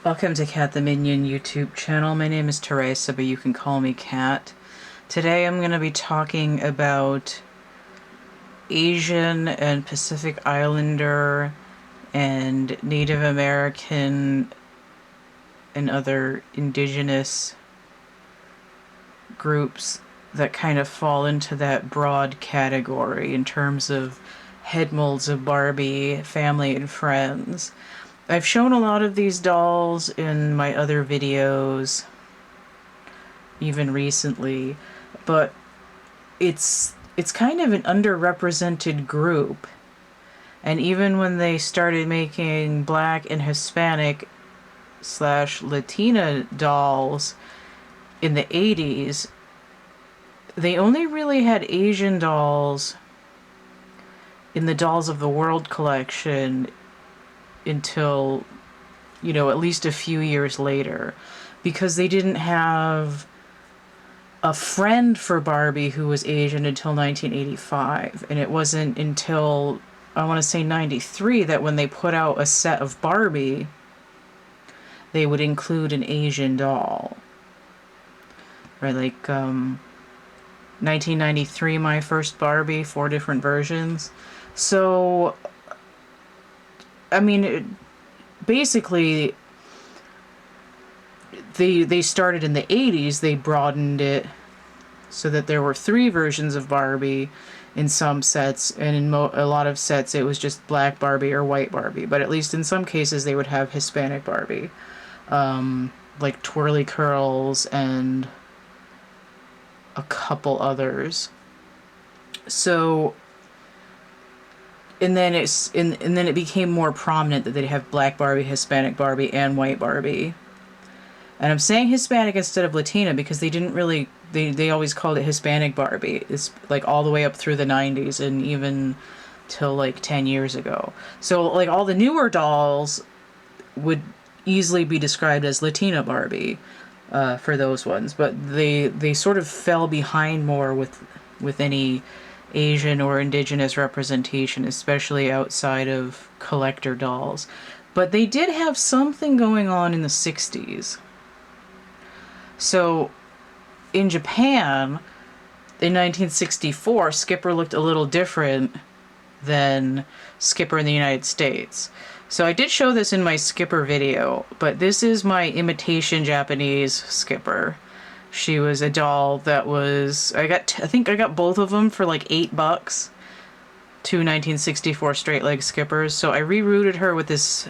Welcome to Cat the Minion YouTube channel. My name is Teresa, but you can call me Cat. Today I'm going to be talking about Asian and Pacific Islander and Native American and other indigenous groups that kind of fall into that broad category in terms of head molds of Barbie, family, and friends. I've shown a lot of these dolls in my other videos, even recently, but it's kind of an underrepresented group. And even when they started making Black and Hispanic / Latina dolls in the 80s, they only really had Asian dolls in the Dolls of the World collection until, at least a few years later, because they didn't have a friend for Barbie who was Asian until 1985. And it wasn't until, I want to say 93, that when they put out a set of Barbie, they would include an Asian doll. Right, like 1993, my first Barbie, 4 different versions. So I mean, basically, they started in the 80s, they broadened it so that there were 3 versions of Barbie in some sets, and in a lot of sets it was just black Barbie or white Barbie, but at least in some cases they would have Hispanic Barbie, like Twirly Curls and a couple others. So and then it became more prominent that they'd have black Barbie, Hispanic Barbie, and white Barbie. And I'm saying Hispanic instead of Latina because they didn't really, they always called it Hispanic Barbie. It's like all the way up through the 90s and even till like 10 years ago. So like all the newer dolls would easily be described as Latina Barbie for those ones, but they sort of fell behind more with any Asian or indigenous representation, especially outside of collector dolls. But they did have something going on in the 60s. So in Japan, in 1964, Skipper looked a little different than Skipper in the United States. So I did show this in my Skipper video, but this is my imitation Japanese Skipper. She was a doll that was, I think I got both of them for like $8. 2 1964 straight leg Skippers. So I rerouted her with this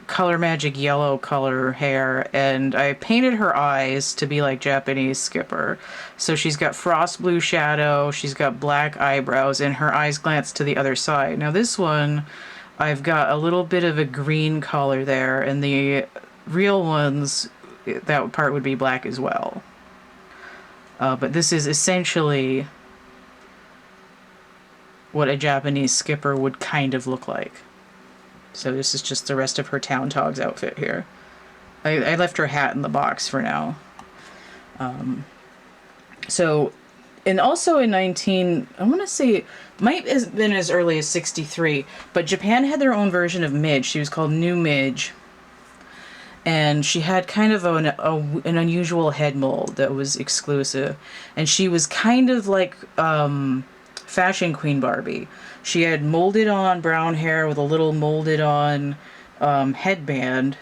Color Magic yellow color hair, and I painted her eyes to be like Japanese Skipper. So she's got frost blue shadow, she's got black eyebrows, and her eyes glance to the other side. Now this one, I've got a little bit of a green color there, and the real ones, that part would be black as well. But this is essentially what a Japanese Skipper would kind of look like. So this is just the rest of her Town Togs outfit here. I left her hat in the box for now. So, and also in I want to say, it might have been as early as 63, but Japan had their own version of Midge. She was called New Midge. And she had kind of an unusual head mold that was exclusive. And she was kind of like Fashion Queen Barbie. She had molded on brown hair with a little molded on headband.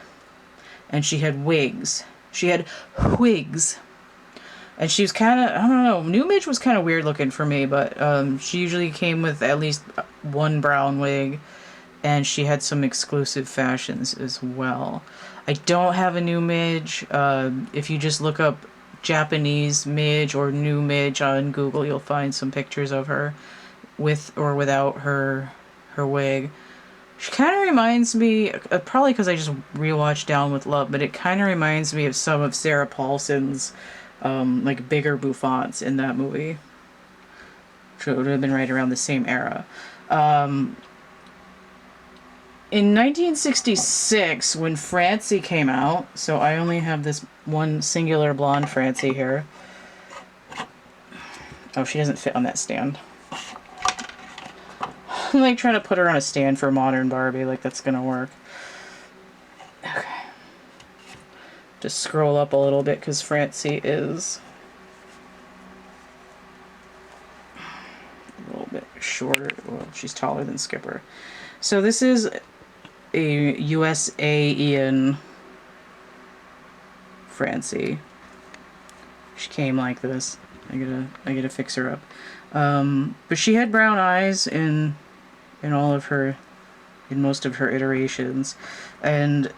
And she had wigs. She had wigs. And she was kind of, I don't know, New Midge was kind of weird looking for me, but she usually came with at least one brown wig. And she had some exclusive fashions as well. I don't have a New Midge. If you just look up Japanese Midge or New Midge on Google, you'll find some pictures of her with or without her wig. She kind of reminds me, probably because I just rewatched Down with Love, but it kind of reminds me of some of Sarah Paulson's like bigger bouffants in that movie. Which would have been right around the same era. In 1966, when Francie came out, so I only have this one singular blonde Francie here. Oh, she doesn't fit on that stand. I'm like trying to put her on a stand for modern Barbie, like that's gonna work. Just scroll up a little bit because Francie is a little bit shorter. Well, she's taller than Skipper. So this is a USA-ian Francie. She came like this. I gotta fix her up. But she had brown eyes in most of her iterations, and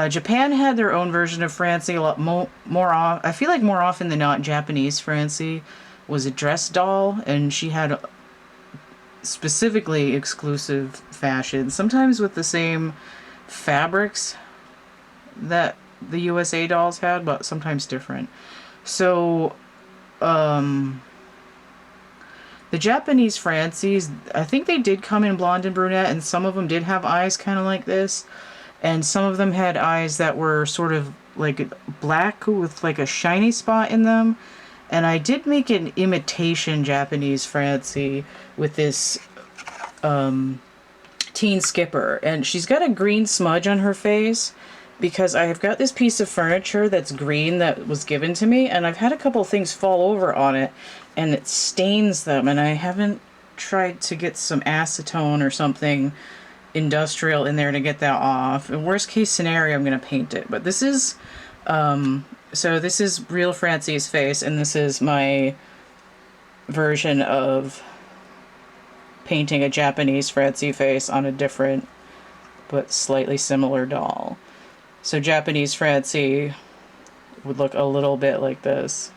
Japan had their own version of Francie a lot more. I feel like more often than not, Japanese Francie was a dress doll, and she had specifically exclusive fashion, sometimes with the same fabrics that the USA dolls had, but sometimes different. So, the Japanese Francies, I think they did come in blonde and brunette, and some of them did have eyes kind of like this, and some of them had eyes that were sort of like black with like a shiny spot in them. And I did make an imitation Japanese Francie with this teen Skipper, and she's got a green smudge on her face because I have got this piece of furniture that's green that was given to me, and I've had a couple things fall over on it and it stains them, and I haven't tried to get some acetone or something industrial in there to get that off. In worst case scenario, I'm going to paint it. But this is so this is real Francie's face, and this is my version of painting a Japanese Francie face on a different but slightly similar doll. So Japanese Francie would look a little bit like this.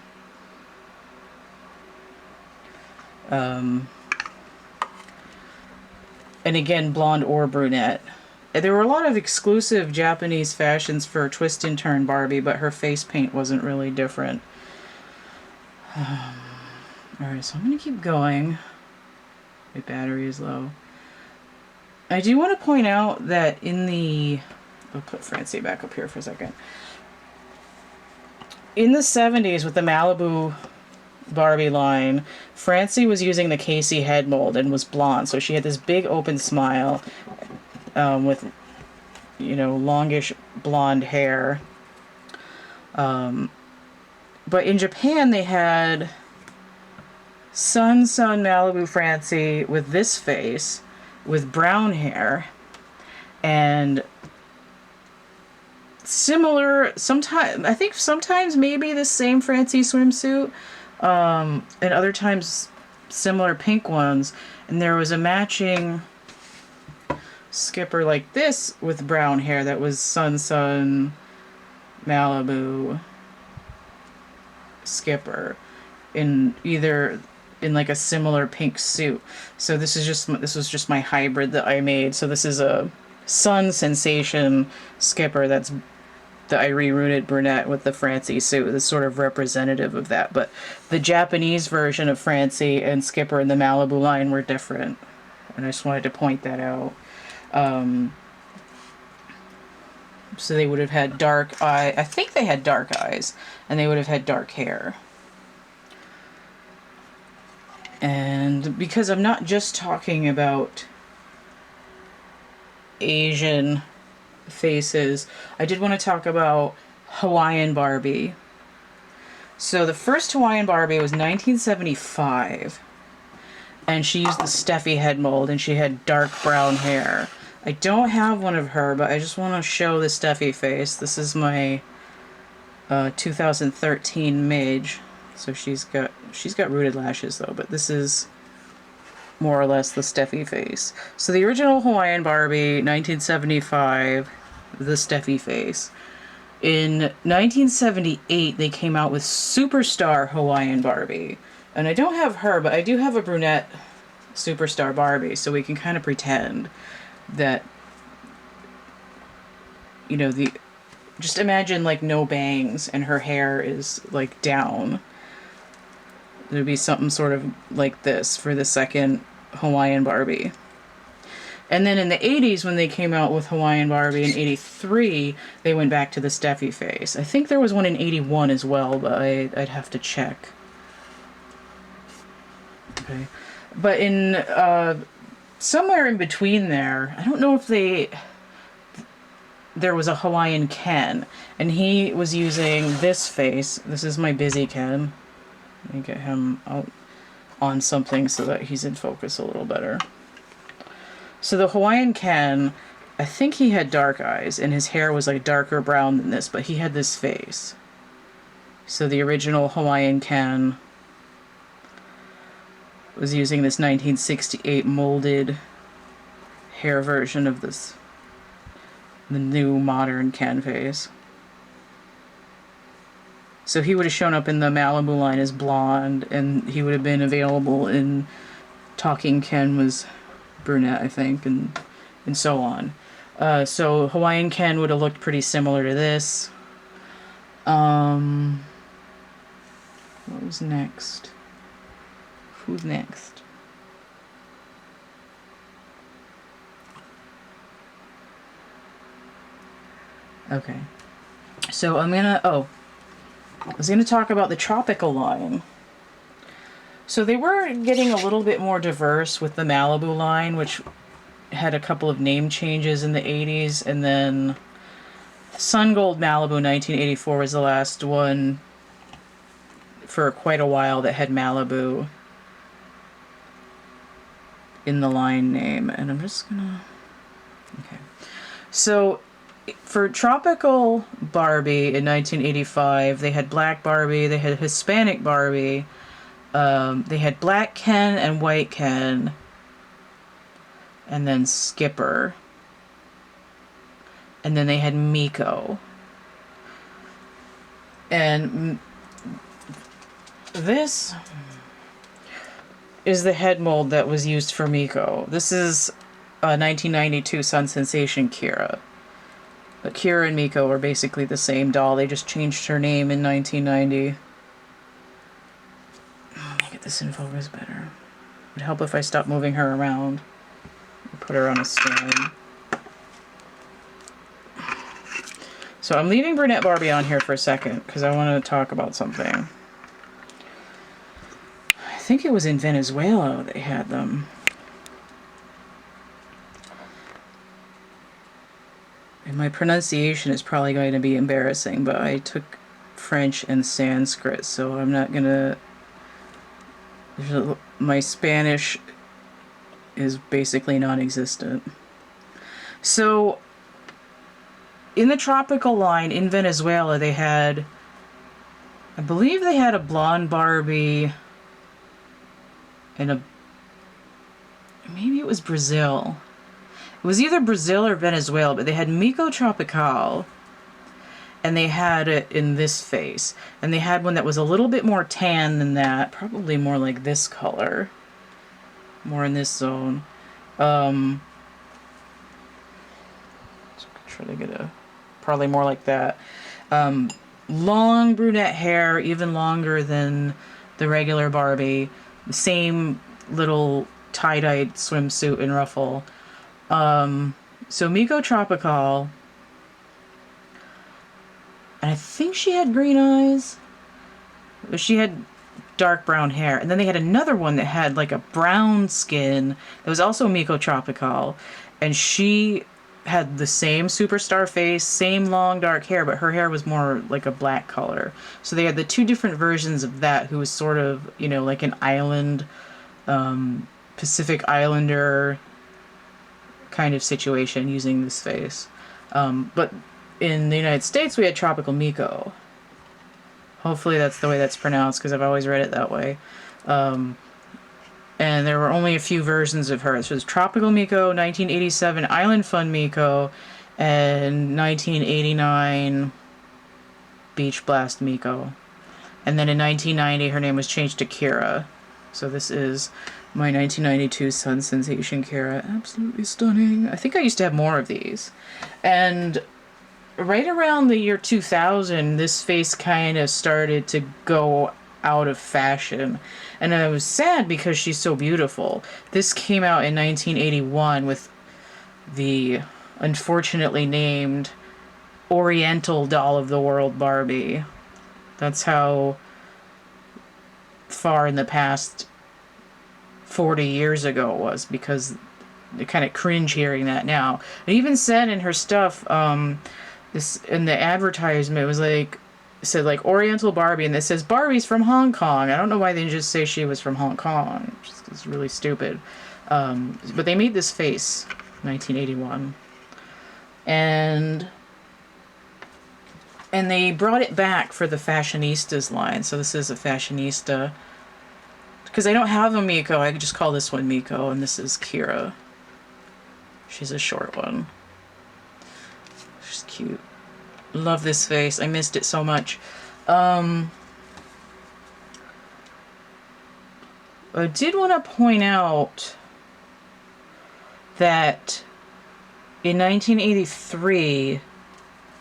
And again, blonde or brunette. There were a lot of exclusive Japanese fashions for Twist and Turn Barbie, but her face paint wasn't really different. Alright, so I'm going to keep going. My battery is low. I do want to point out that in the... I'll put Francie back up here for a second. In the 70s with the Malibu Barbie line, Francie was using the Casey head mold and was blonde, so she had this big open smile with, you know, longish blonde hair. But in Japan they had Sun Malibu Francie with this face with brown hair and similar, sometimes I think sometimes maybe the same Francie swimsuit, and other times similar pink ones, and there was a matching Skipper like this with brown hair that was Sun Malibu Skipper in like a similar pink suit. So this was just my hybrid that I made. So this is a Sun Sensation Skipper that I rerouted brunette with the Francie suit. It's sort of representative of that. But the Japanese version of Francie and Skipper in the Malibu line were different. And I just wanted to point that out. So they would have had dark eye. I think they had dark eyes. And they would have had dark hair. And because I'm not just talking about Asian faces, I did want to talk about Hawaiian Barbie. So the first Hawaiian Barbie was 1975, and she used the Steffi head mold, and she had dark brown hair. I don't have one of her, but I just want to show the Steffi face. This is my 2013 Midge. So she's got rooted lashes though, but this is more or less the Steffi face. So the original Hawaiian Barbie, 1975, the Steffi face. In 1978, they came out with Superstar Hawaiian Barbie. And I don't have her, but I do have a brunette Superstar Barbie, so we can kind of pretend that, you know, just imagine like no bangs and her hair is like down. There'd be something sort of like this for the second Hawaiian Barbie. And then in the 80s, when they came out with Hawaiian Barbie in 83, they went back to the Steffi face. I think there was one in 81 as well, but I'd have to check. Okay. But in somewhere in between there, I don't know if there was a Hawaiian Ken, and he was using this face. This is my busy Ken. Let me get him out on something so that he's in focus a little better. So the Hawaiian Ken, I think he had dark eyes, and his hair was like darker brown than this, but he had this face. So the original Hawaiian Ken was using this 1968 molded hair version of this, the new modern Ken face. So he would have shown up in the Malibu line as blonde, and he would have been available in Talking Ken was brunette, I think, and so on. So Hawaiian Ken would have looked pretty similar to this. What was next? Who's next? Okay. So I was gonna talk about the Tropical line. So they were getting a little bit more diverse with the Malibu line, which had a couple of name changes in the 80s, and then Sun Gold Malibu 1984 was the last one for quite a while that had Malibu in the line name. And I'm just gonna... Okay. So for Tropical Barbie in 1985, they had Black Barbie, they had Hispanic Barbie, they had Black Ken and White Ken, and then Skipper, and then they had Miko. And this is the head mold that was used for Miko. This is a 1992 Sun Sensation Kira. But Kira and Miko are basically the same doll. They just changed her name in 1990. Let me get this in focus better. It would help if I stopped moving her around. Put her on a stand. So I'm leaving Brunette Barbie on here for a second because I want to talk about something. I think it was in Venezuela they had them. And my pronunciation is probably going to be embarrassing, but I took French and Sanskrit, so I'm not gonna... My Spanish is basically non-existent. So, in the Tropical line in Venezuela, they had... I believe they had a blonde Barbie and a... Maybe it was Brazil. It was either Brazil or Venezuela, but they had Mikko Tropical, and they had it in this face. And they had one that was a little bit more tan than that, probably more like this color. More in this zone. So try to get a... Probably more like that. Long brunette hair, even longer than the regular Barbie. The same little tie-dyed swimsuit and ruffle. So Mikko Tropical, and I think she had green eyes, but she had dark brown hair. And then they had another one that had like a brown skin that was also Mikko Tropical, and she had the same superstar face, same long dark hair, but her hair was more like a black color. So they had the two different versions of that, who was sort of, you know, like an island, Pacific Islander kind of situation using this face. But in the United States, we had Tropical Miko. Hopefully that's the way that's pronounced, because I've always read it that way. And there were only a few versions of her. So it was Tropical Miko, 1987 Island Fun Miko, and 1989 Beach Blast Miko. And then in 1990, her name was changed to Kira. So this is my 1992 Sun Sensation Kira. Absolutely stunning. I think I used to have more of these. And right around the year 2000, this face kind of started to go out of fashion. And I was sad because she's so beautiful. This came out in 1981 with the unfortunately named Oriental Doll of the World Barbie. That's how far in the past 40 years ago it was, because kind of cringe hearing that now. It even said in her stuff, this in the advertisement, it was like, it said like Oriental Barbie, and it says Barbie's from Hong Kong. I don't know why they didn't just say she was from Hong Kong. It's really stupid. But they made this face, 1981, and they brought it back for the Fashionistas line. So this is a Fashionista. Because I don't have a Miko, I could just call this one Miko, and this is Kira. She's a short one. She's cute. Love this face. I missed it so much. I did want to point out that in 1983,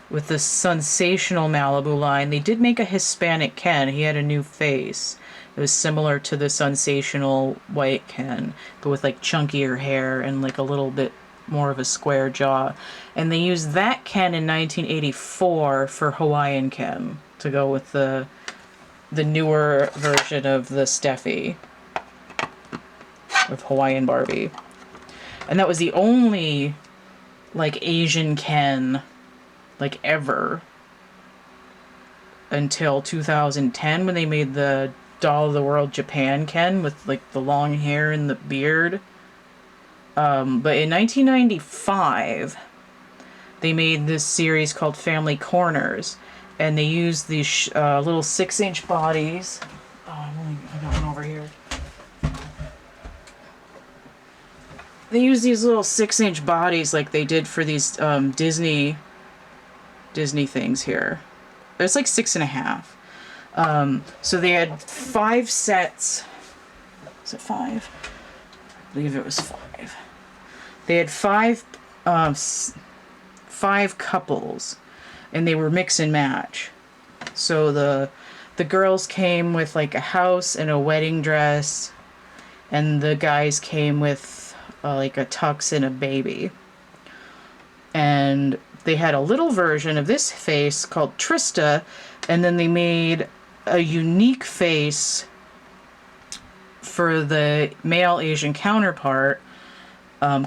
with the sensational Malibu line, they did make a Hispanic Ken. He had a new face. It was similar to the sensational white Ken, but with like chunkier hair and like a little bit more of a square jaw. And they used that Ken in 1984 for Hawaiian Ken to go with the newer version of the Steffi with Hawaiian Barbie. And that was the only like Asian Ken like ever until 2010 when they made the Doll of the World Japan Ken with like the long hair and the beard. But in 1995, they made this series called Family Corners, and they used these little 6-inch bodies. Oh, I got one over here. They used these little 6-inch bodies like they did for these Disney things here. It's like 6.5. So they had 5 sets. Was it 5? I believe it was 5. They had 5 couples, and they were mix and match. So the girls came with like a house and a wedding dress, and the guys came with like a tux and a baby. And they had a little version of this face called Trista, and then they made a unique face for the male Asian counterpart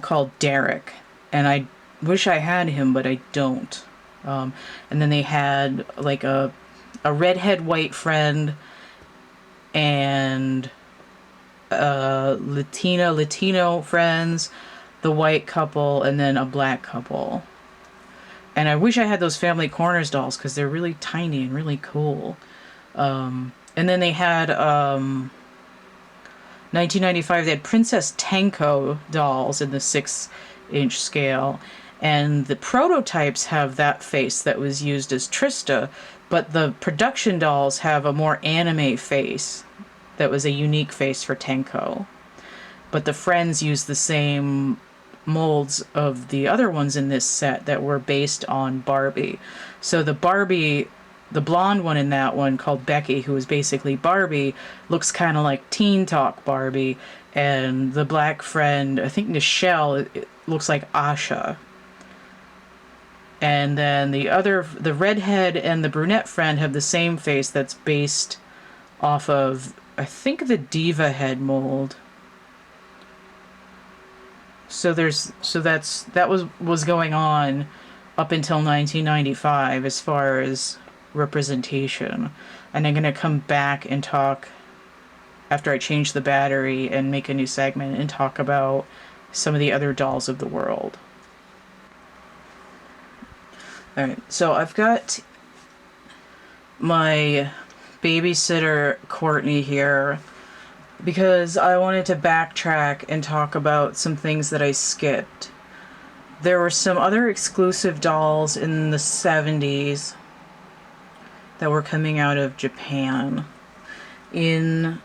called Derek. And I wish I had him, but I don't. And then they had like a redhead white friend and Latino friends, the white couple, and then a black couple. And I wish I had those Family Corners dolls because they're really tiny and really cool. And then they had 1995, they had Princess Tenko dolls in the 6-inch scale. And the prototypes have that face that was used as Trista, but the production dolls have a more anime face that was a unique face for Tenko. But the friends used the same molds of the other ones in this set that were based on Barbie. So the Barbie, the blonde one in that one called Becky, who is basically Barbie, looks kind of like Teen Talk Barbie. And the black friend, I think Nichelle, it looks like Asha. And then the redhead and the brunette friend have the same face that's based off of, I think, the Diva head mold. So that was going on up until 1995 as far as representation. And I'm going to come back and talk after I change the battery and make a new segment and talk about some of the other dolls of the world. Alright, so I've got my babysitter Courtney here because I wanted to backtrack and talk about some things that I skipped. There were some other exclusive dolls in the 70s that were coming out of Japan. In,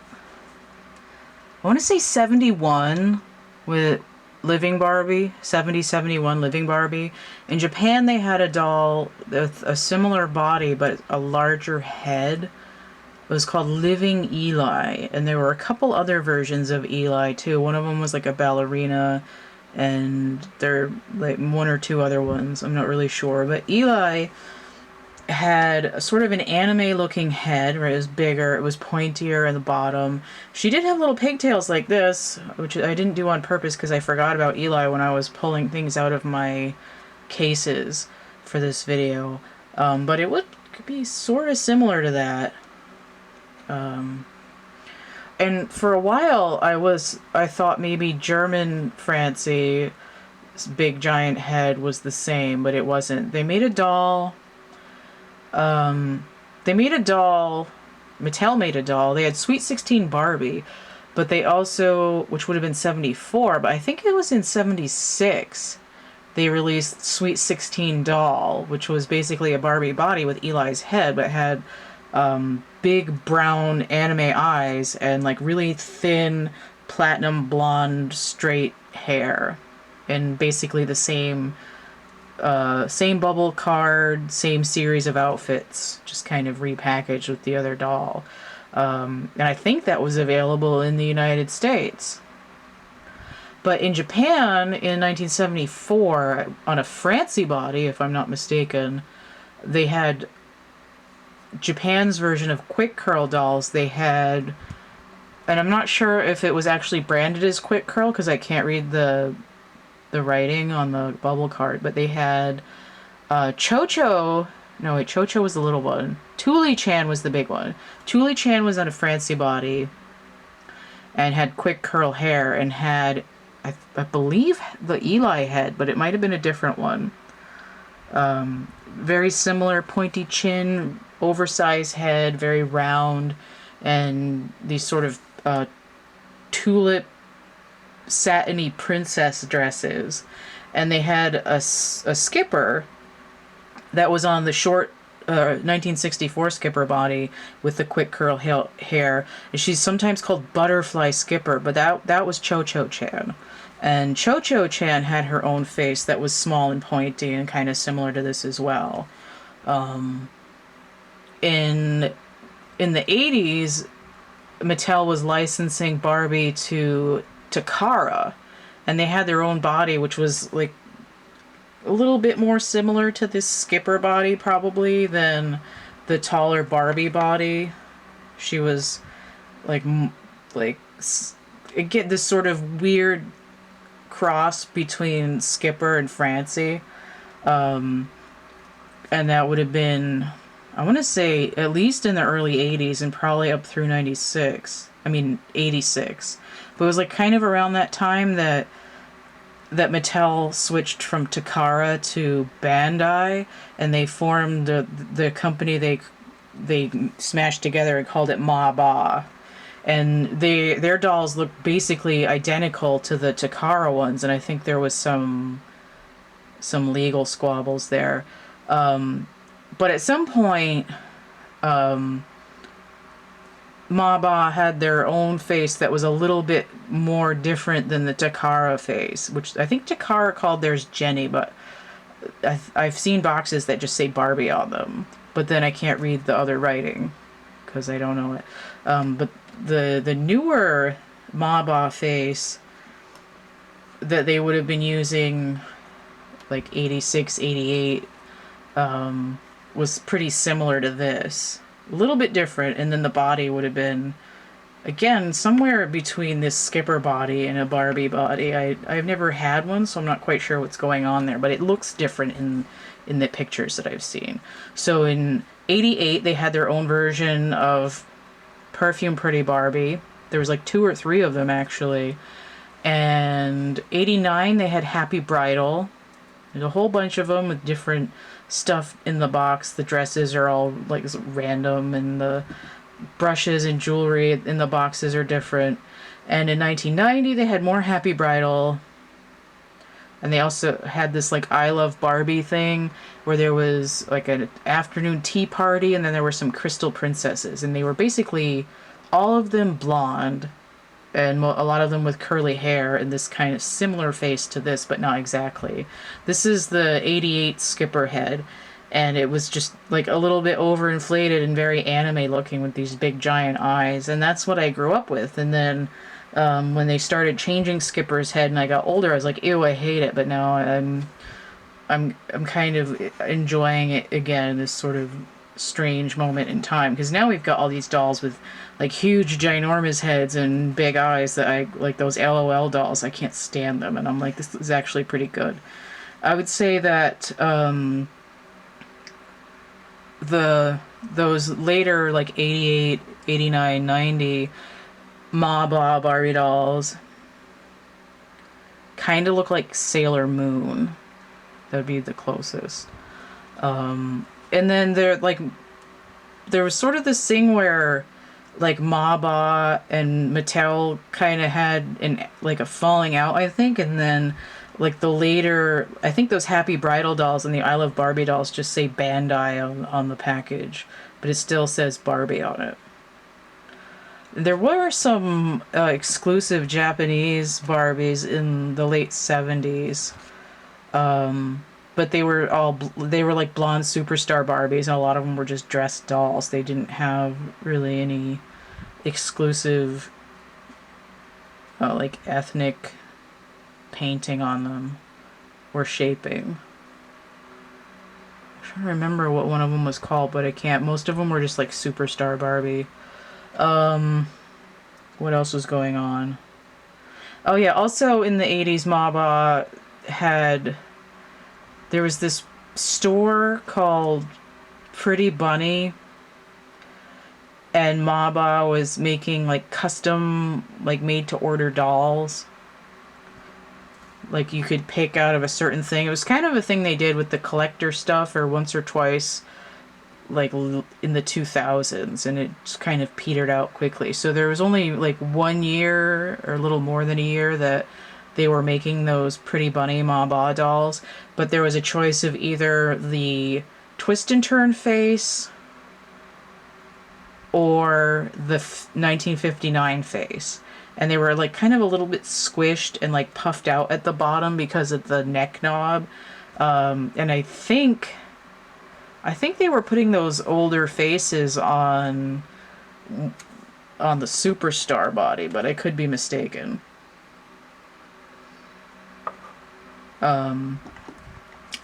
I want to say 71 with Living Barbie, 71 Living Barbie. In Japan they had a doll with a similar body but a larger head. It was called Living Eli, and there were a couple other versions of Eli too. One of them was like a ballerina, and there are like 1 or 2 other ones, I'm not really sure. But Eli had a sort of an anime looking head, where it was bigger, it was pointier in the bottom. She did have little pigtails like this, which I didn't do on purpose because I forgot about Eli when I was pulling things out of my cases for this video. But it would be sort of similar to that. And for a while I thought maybe German Francie's big giant head was the same, but it wasn't. They made a doll. Mattel made a doll. They had Sweet 16 Barbie, but they also, which would have been 74, but I think it was in 76, they released Sweet 16 Doll, which was basically a Barbie body with Eli's head, but had big brown anime eyes and like really thin platinum blonde straight hair, and basically the same bubble card, same series of outfits, just kind of repackaged with the other doll. And I think that was available in the United States. But in Japan in 1974, on a Francie body, if I'm not mistaken, they had Japan's version of Quick Curl dolls. They had, and I'm not sure if it was actually branded as Quick Curl because I can't read the writing on the bubble card, but they had Cho-Cho. No, wait, Cho-Cho was the little one. Tuli-chan was the big one. Tuli-chan was on a Francie body and had quick curl hair and had, I believe, the Eli head, but it might have been a different one. Very similar, pointy chin, oversized head, very round, and these sort of tulip satiny princess dresses. And they had a skipper that was on the short 1964 skipper body with the quick curl hair. And she's sometimes called Butterfly Skipper, but that was Cho-Cho-chan. And Cho-Cho-chan had her own face that was small and pointy and kind of similar to this as well. In the 80s, Mattel was licensing Barbie to Takara, and they had their own body, which was like a little bit more similar to this skipper body probably than the taller Barbie body. She was like get this sort of weird cross between Skipper and Francie, and that would have been, I want to say, at least in the early 80s and probably up through 86. I mean 86. But it was like kind of around that time that Mattel switched from Takara to Bandai, and they formed the company they smashed together and called it Ma Ba. And their dolls look basically identical to the Takara ones, and I think there was some legal squabbles there. But at some point, Ma Ba had their own face that was a little bit more different than the Takara face, which I think Takara called theirs Jenny, but I've seen boxes that just say Barbie on them, but then I can't read the other writing because I don't know it. But the newer Ma Ba face that they would have been using, like 86, 88, was pretty similar to this. A little bit different, and then the body would have been, again, somewhere between this skipper body and a Barbie body. I've never had one, so I'm not quite sure what's going on there, but it looks different in the pictures that I've seen. So in 88, they had their own version of Perfume Pretty Barbie. There was like 2 or 3 of them, actually. And 89, they had Happy Bridal. There's a whole bunch of them with different stuff in the box. The dresses are all like random, and the brushes and jewelry in the boxes are different. And in 1990, they had more Happy Bridal. And they also had this like I Love Barbie thing where there was like an afternoon tea party, and then there were some crystal princesses, and they were basically all of them blonde, and a lot of them with curly hair and this kind of similar face to this, but not exactly. This is the 88 skipper head, and it was just like a little bit overinflated and very anime looking with these big giant eyes, and that's what I grew up with. And then when they started changing Skipper's head and I got older, I was like, ew, I hate it. But now I'm kind of enjoying it again, this sort of strange moment in time, because now we've got all these dolls with like huge ginormous heads and big eyes that I like. Those LOL dolls, I can't stand them, and I'm like, this is actually pretty good. I would say that those later like 88, 89, 90 Ma Ba Barbie dolls kind of look like Sailor Moon. That would be the closest. And then there was sort of this thing where like Ma Ba and Mattel kind of had like a falling out, I think, and then like the later, I think those Happy Bridal dolls and the I Love Barbie dolls just say Bandai on the package, but it still says Barbie on it. There were some exclusive Japanese Barbies in the late 70s. But they were like blonde superstar Barbies, and a lot of them were just dressed dolls. They didn't have really any exclusive like ethnic painting on them or shaping. I'm trying to remember what one of them was called, but I can't. Most of them were just like superstar Barbie. What else was going on? Oh yeah, also in the 80s, Maba there was this store called Pretty Bunny, and Maba was making like custom, like made to order dolls. Like you could pick out of a certain thing. It was kind of a thing they did with the collector stuff, or once or twice, like in the 2000s, and it just kind of petered out quickly. So there was only like 1 year or a little more than a year that they were making those Pretty Bunny Ma Ba dolls, but there was a choice of either the twist and turn face or the 1959 face. And they were like kind of a little bit squished and like puffed out at the bottom because of the neck knob. And I think they were putting those older faces on the superstar body, but I could be mistaken.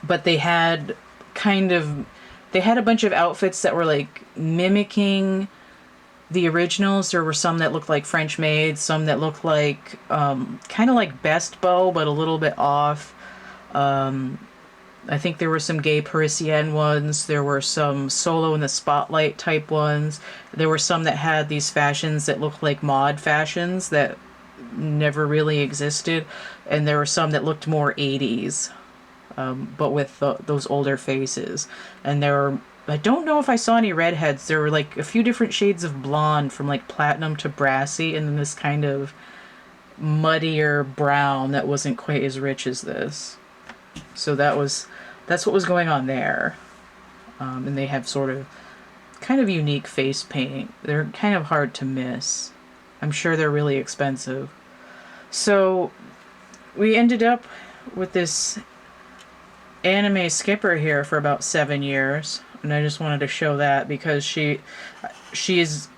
But they had a bunch of outfits that were like mimicking the originals. There were some that looked like French maids, some that looked like kind of like Best Bow, but a little bit off. I think there were some gay Parisienne ones. There were some solo in the spotlight type ones. There were some that had these fashions that looked like mod fashions that never really existed. And there were some that looked more 80s, but with those older faces. And I don't know if I saw any redheads. There were like a few different shades of blonde, from like platinum to brassy, and then this kind of muddier brown that wasn't quite as rich as this. So that's what was going on there. And they have sort of kind of unique face paint. They're kind of hard to miss. I'm sure they're really expensive. So we ended up with this anime skipper here for about 7 years, and I just wanted to show that because she is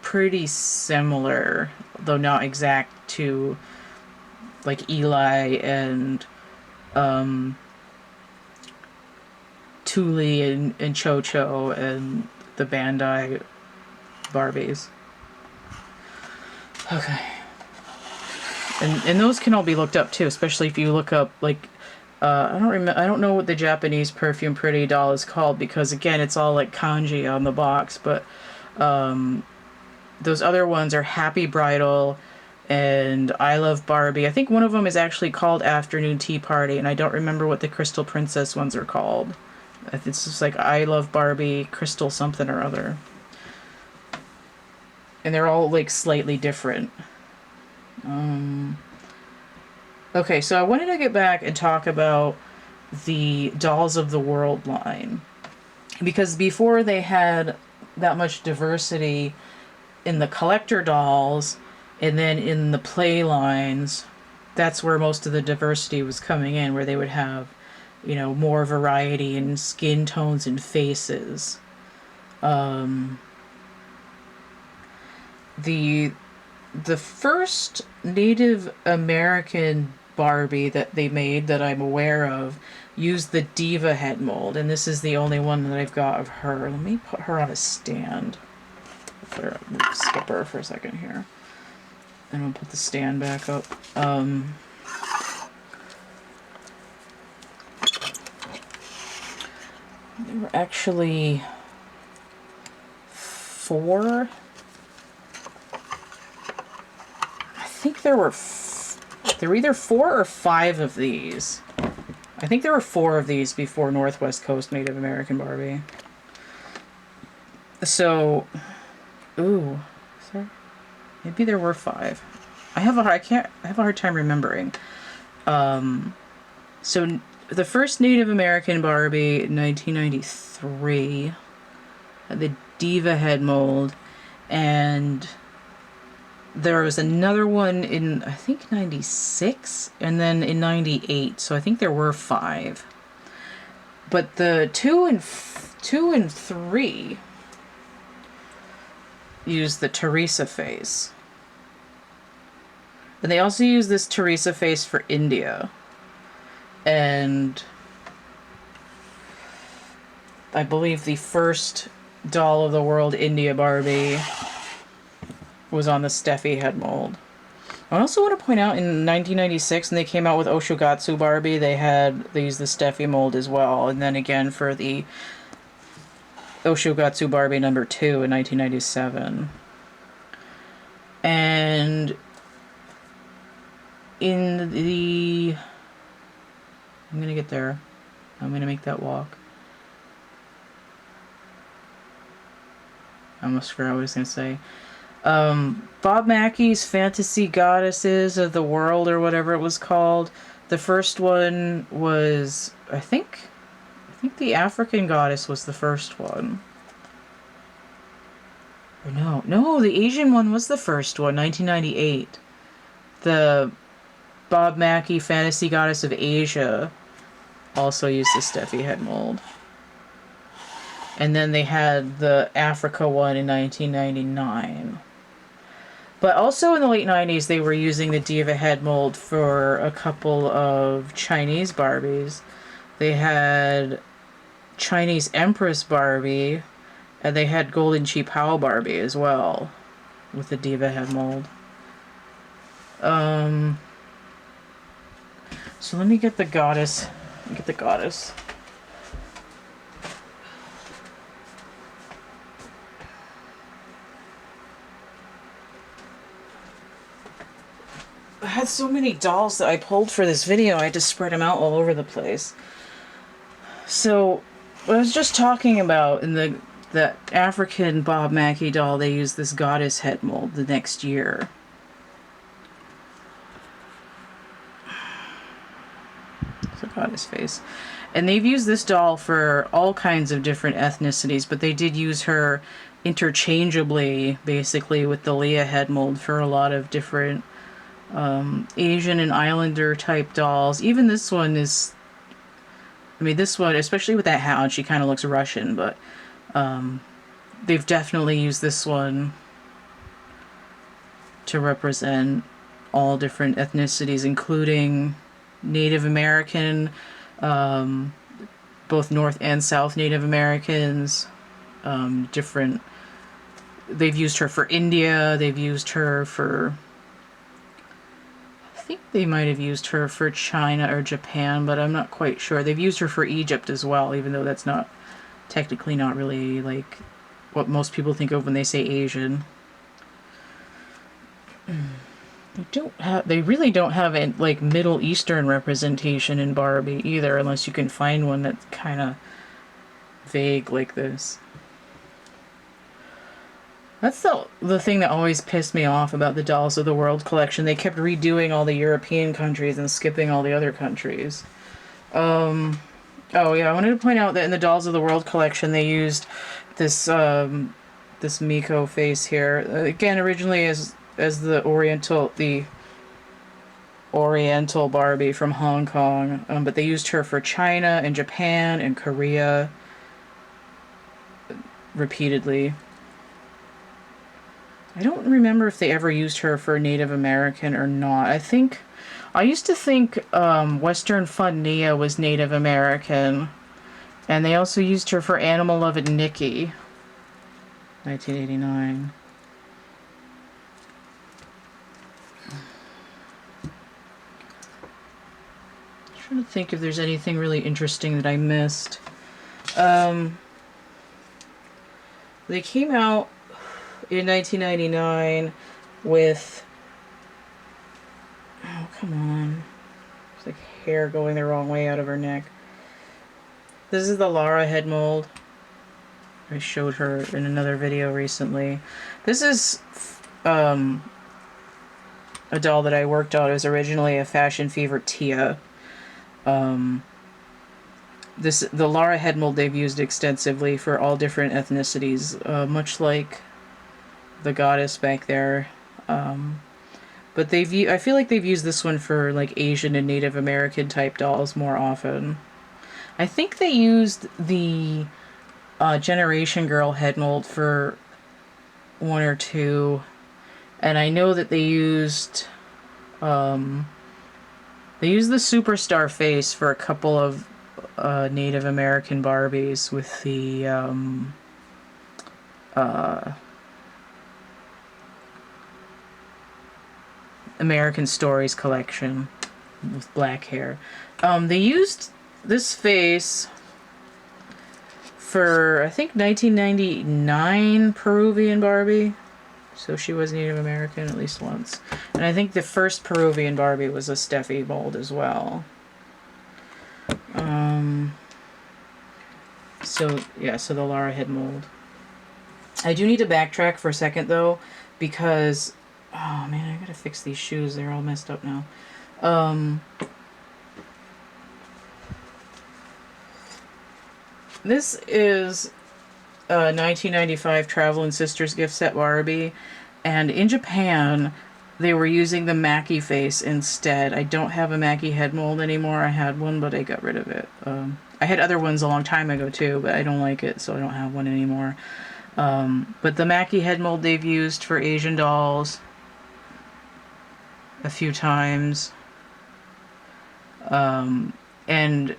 pretty similar, though not exact, to like Eli and Thule and Cho-Cho and the Bandai Barbies. Okay. And those can all be looked up too, especially if you look up like I don't know what the Japanese perfume Pretty doll is called, because again it's all like kanji on the box, but those other ones are Happy Bridal and I Love Barbie. I think one of them is actually called Afternoon Tea Party, and I don't remember what the Crystal Princess ones are called. It's just like I Love Barbie, Crystal something or other. And they're all like slightly different. Okay, so I wanted to get back and talk about the Dolls of the World line, because before they had that much diversity in the collector dolls and then in the play lines, that's where most of the diversity was coming in, where they would have, more variety in skin tones and faces. The first Native American Barbie that they made that I'm aware of used the Diva head mold, and this is the only one that I've got of her. Let me put her on a stand. Put her, skip her for a second here. And we'll put the stand back up. There were actually 4. I think there were either 4 or 5 of these. I think there were 4 of these before Northwest Coast Native American Barbie. So, ooh, sorry. Maybe there were 5. I have a hard time remembering. So the first Native American Barbie in 1993 had the Diva head mold, and there was another one in, I think, 96, and then in 98, so I think there were 5. But the 2 and 3 used the Teresa face. And they also use this Teresa face for India. And I believe the first Doll of the World India Barbie was on the Steffi head mold. I also want to point out in 1996 when they came out with Oshogatsu Barbie, they used the Steffi mold as well. And then again for the Oshogatsu Barbie number 2 in 1997. And in the... I'm gonna get there. I'm gonna make that walk. I almost forgot what I was gonna say. Bob Mackey's Fantasy Goddesses of the World, or whatever it was called. The first one was, I think the African goddess was the first one. Or no, the Asian one was the first one, 1998. The Bob Mackie Fantasy Goddess of Asia also used the Steffi head mold. And then they had the Africa one in 1999. But also in the late 90s, they were using the Diva head mold for a couple of Chinese Barbies. They had Chinese Empress Barbie, and they had Golden Chi Pao Barbie as well, with the Diva head mold. So let me get the goddess. I had so many dolls that I pulled for this video, I had to spread them out all over the place. So, I was just talking about in the African Bob Mackie doll, they used this goddess head mold the next year. It's a goddess face. And they've used this doll for all kinds of different ethnicities, but they did use her interchangeably, basically, with the Leah head mold for a lot of different Asian and Islander type dolls. Even this one is, I mean, this one, especially with that hat on, she kind of looks Russian, but they've definitely used this one to represent all different ethnicities, including Native American, both North and South Native Americans, different. They've used her for India, they've used her for, I think they might have used her for China or Japan, but I'm not quite sure. They've used her for Egypt as well, even though that's not technically not really like what most people think of when they say Asian. They really don't have a like Middle Eastern representation in Barbie either, unless you can find one that's kind of vague like this. That's the thing that always pissed me off about the Dolls of the World collection. They kept redoing all the European countries and skipping all the other countries. Oh yeah, I wanted to point out that in the Dolls of the World collection they used this this Miko face here. Again, originally as the Oriental Barbie from Hong Kong, but they used her for China and Japan and Korea repeatedly. I don't remember if they ever used her for Native American or not. I used to think Western Fun Nia was Native American. And they also used her for Animal Lovin' Nikki. 1989. I'm trying to think if there's anything really interesting that I missed. They came out in 1999 with... Oh, come on. There's like hair going the wrong way out of her neck. This is the Lara head mold. I showed her in another video recently. This is a doll that I worked on. It was originally a Fashion Fever Tia. The Lara head mold they've used extensively for all different ethnicities, much like the goddess back there. But I feel like they've used this one for like Asian and Native American type dolls more often. I think they used the Generation Girl head mold for one or two, and I know that they used the Superstar face for a couple of Native American Barbies with the American Stories collection with black hair. They used this face for, I think, 1999 Peruvian Barbie. So she was Native American at least once. And I think the first Peruvian Barbie was a Steffi mold as well. So the Lara head mold. I do need to backtrack for a second though, because, oh man, I gotta fix these shoes. They're all messed up now. This is a 1995 Traveling Sisters gift set Barbie, and in Japan they were using the Mackie face instead. I don't have a Mackie head mold anymore. I had one, but I got rid of it. I had other ones a long time ago too, but I don't like it, so I don't have one anymore. But the Mackie head mold they've used for Asian dolls a few times. And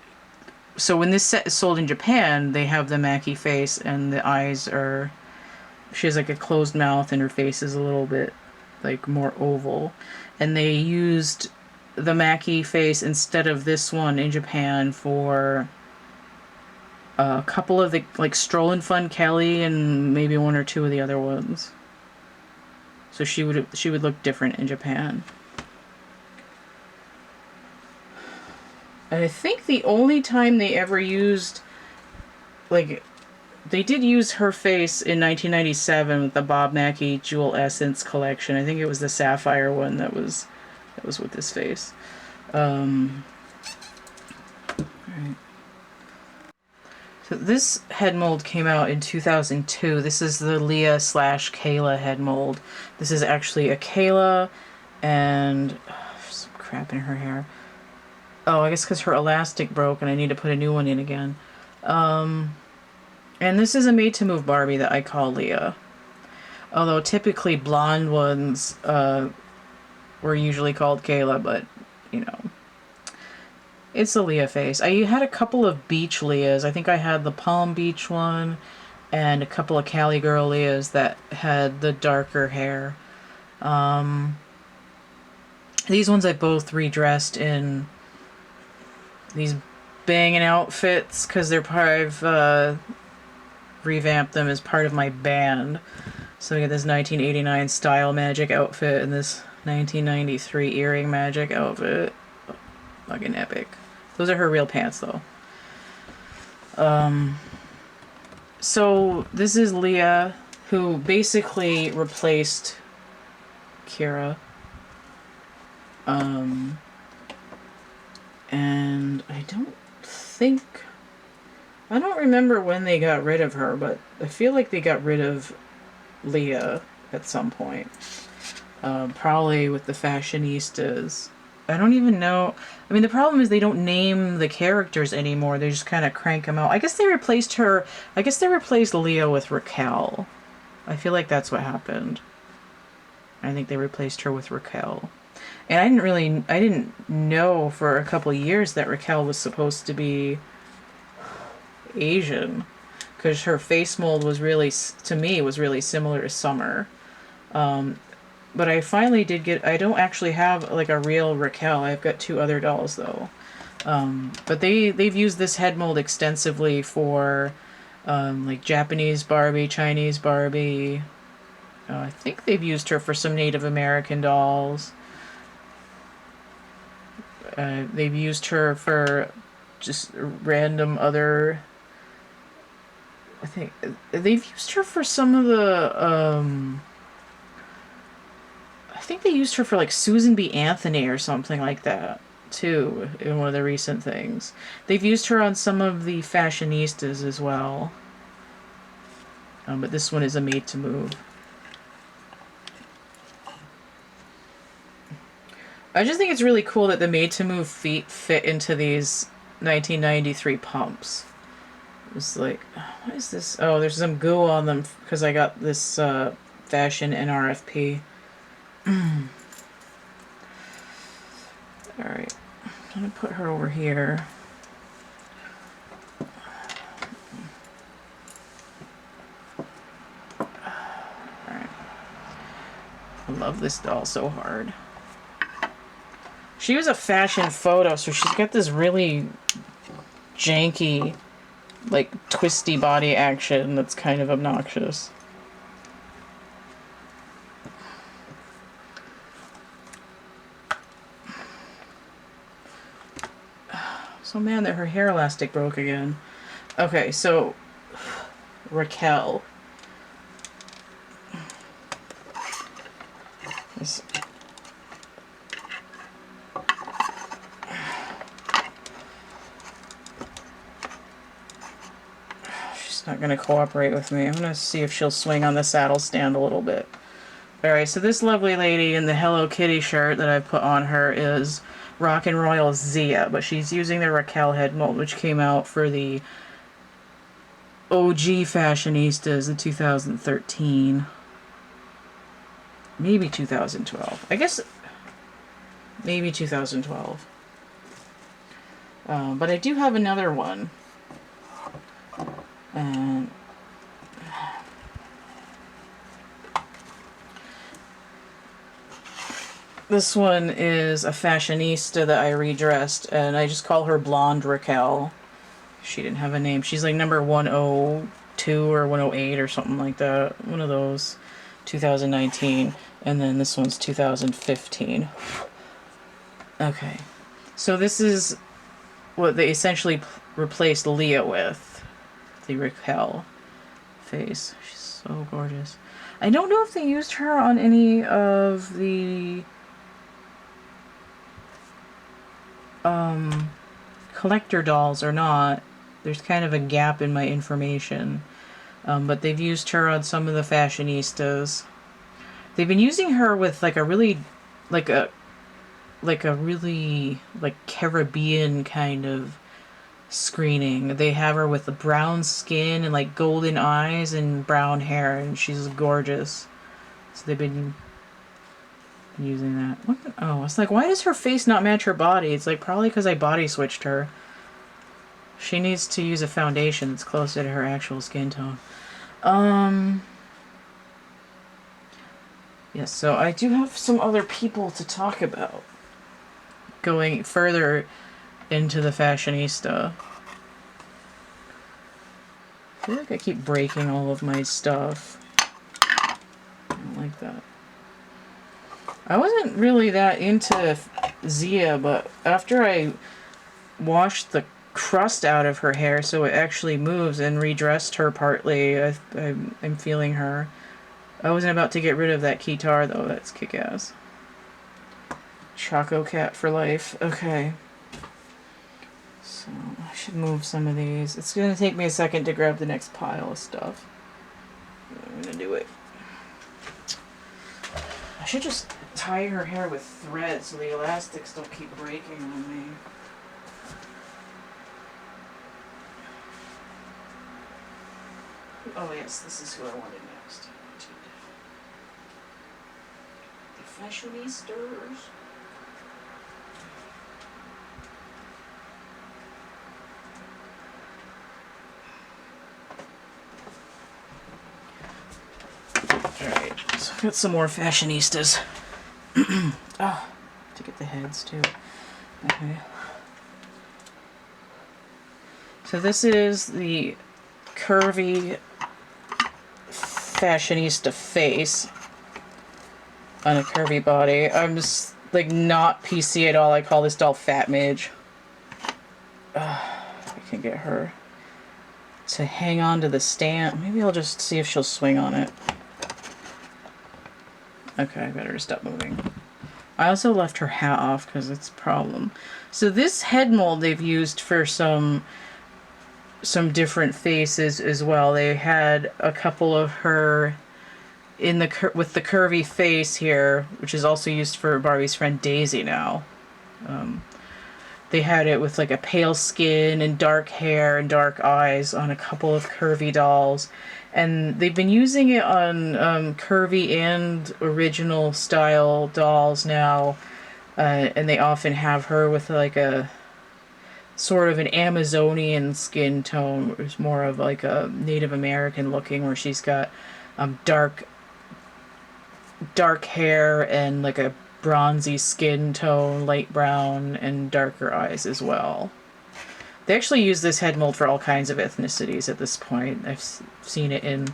so when this set is sold in Japan, they have the Mackie face, and the eyes are... She has like a closed mouth, and her face is a little bit like more oval. And they used the Mackie face instead of this one in Japan for a couple of the, like, Strollin' Fun Kelly and maybe one or two of the other ones. So she would look different in Japan. And I think the only time they ever used, like, they did use her face in 1997 with the Bob Mackie Jewel Essence collection. I think it was the Sapphire one that was with this face. Right. So this head mold came out in 2002. This is the Leah / Kayla head mold. This is actually a Kayla, and some crap in her hair. Oh, I guess because her elastic broke and I need to put a new one in again. And this is a made-to-move Barbie that I call Leah. Although typically blonde ones were usually called Kayla, but, you know. It's a Leah face. I had a couple of beach Leahs. I think I had the Palm Beach one and a couple of Cali Girl Leahs that had the darker hair. These ones I both redressed in these banging outfits because I've revamped them as part of my band. So we got this 1989 Style Magic outfit and this 1993 Earring Magic outfit. Fucking epic. Those are her real pants though. So this is Leah, who basically replaced Kira. And I don't remember when they got rid of her, but I feel like they got rid of Leah at some point. Probably with the fashionistas. I don't even know. I mean, the problem is they don't name the characters anymore. They just kind of crank them out. I guess they replaced Leah with Raquel. I feel like that's what happened. I think they replaced her with Raquel. And I didn't know for a couple years that Raquel was supposed to be Asian, because her face mold was really, to me, was really similar to Summer. But I finally did get, I don't actually have like a real Raquel. I've got 2 other dolls though. But they've used this head mold extensively for like Japanese Barbie, Chinese Barbie. I think they've used her for some Native American dolls. They've used her for just random other... I think they've used her for some of the... I think they used her for like Susan B. Anthony or something like that, too, in one of the recent things. They've used her on some of the fashionistas as well. But this one is a made to move. I just think it's really cool that the made to move feet fit into these 1993 pumps. It's like, what is this? Oh, there's some goo on them because I got this fashion NRFP. Alright, I'm gonna put her over here. Alright. I love this doll so hard. She was a fashion photo, so she's got this really janky, like, twisty body action that's kind of obnoxious. So mad that her hair elastic broke again. Okay, so Raquel. This... She's not going to cooperate with me. I'm going to see if she'll swing on the saddle stand a little bit. Alright, so this lovely lady in the Hello Kitty shirt that I put on her is Rock and Royal Zia, but she's using the Raquel head mold, which came out for the OG Fashionistas in 2013. Maybe 2012. I guess maybe 2012. But I do have another one. And this one is a fashionista that I redressed, and I just call her Blonde Raquel. She didn't have a name. She's like number 102 or 108 or something like that. One of those. 2019. And then this one's 2015. Okay. So this is what they essentially replaced Leah with. The Raquel face. She's so gorgeous. I don't know if they used her on any of the collector dolls or not. There's kind of a gap in my information. But they've used her on some of the fashionistas. They've been using her with like a really, like a really Caribbean kind of screening. They have her with the brown skin and like golden eyes and brown hair, and she's gorgeous. So they've been using that. What the, oh, it's like, why does her face not match her body? It's like probably because I body switched her. She needs to use a foundation that's closer to her actual skin tone. Yes, so I do have some other people to talk about. Going further into the fashionista. I feel like I keep breaking all of my stuff. I don't like that. I wasn't really that into Zia, but after I washed the crust out of her hair so it actually moves and redressed her partly, I'm feeling her. I wasn't about to get rid of that guitar though. That's kick-ass. Choco Cat for life. Okay. So I should move some of these. It's going to take me a second to grab the next pile of stuff. I'm going to do it. I should just tie her hair with thread so the elastics don't keep breaking on me. Oh yes, this is who I wanted next. Fashionistas. Alright, so I've got some more fashionistas. Oh, to get the heads too. Okay. So this is the curvy fashionista face on a curvy body. I'm just like not PC at all. I call this doll Fat Midge. I can get her to hang on to the stand. Maybe I'll just see if she'll swing on it. Okay, I better stop moving. I also left her hat off because it's a problem. So this head mold they've used for some different faces as well. They had a couple of her in the with the curvy face here, which is also used for Barbie's friend Daisy now. They had it with like a pale skin and dark hair and dark eyes on a couple of curvy dolls. And they've been using it on curvy and original style dolls now. And they often have her with like a sort of an Amazonian skin tone. It's more of like a Native American looking, where she's got dark hair and like a bronzy skin tone, light brown, and darker eyes as well. They actually use this head mold for all kinds of ethnicities at this point. I've seen it in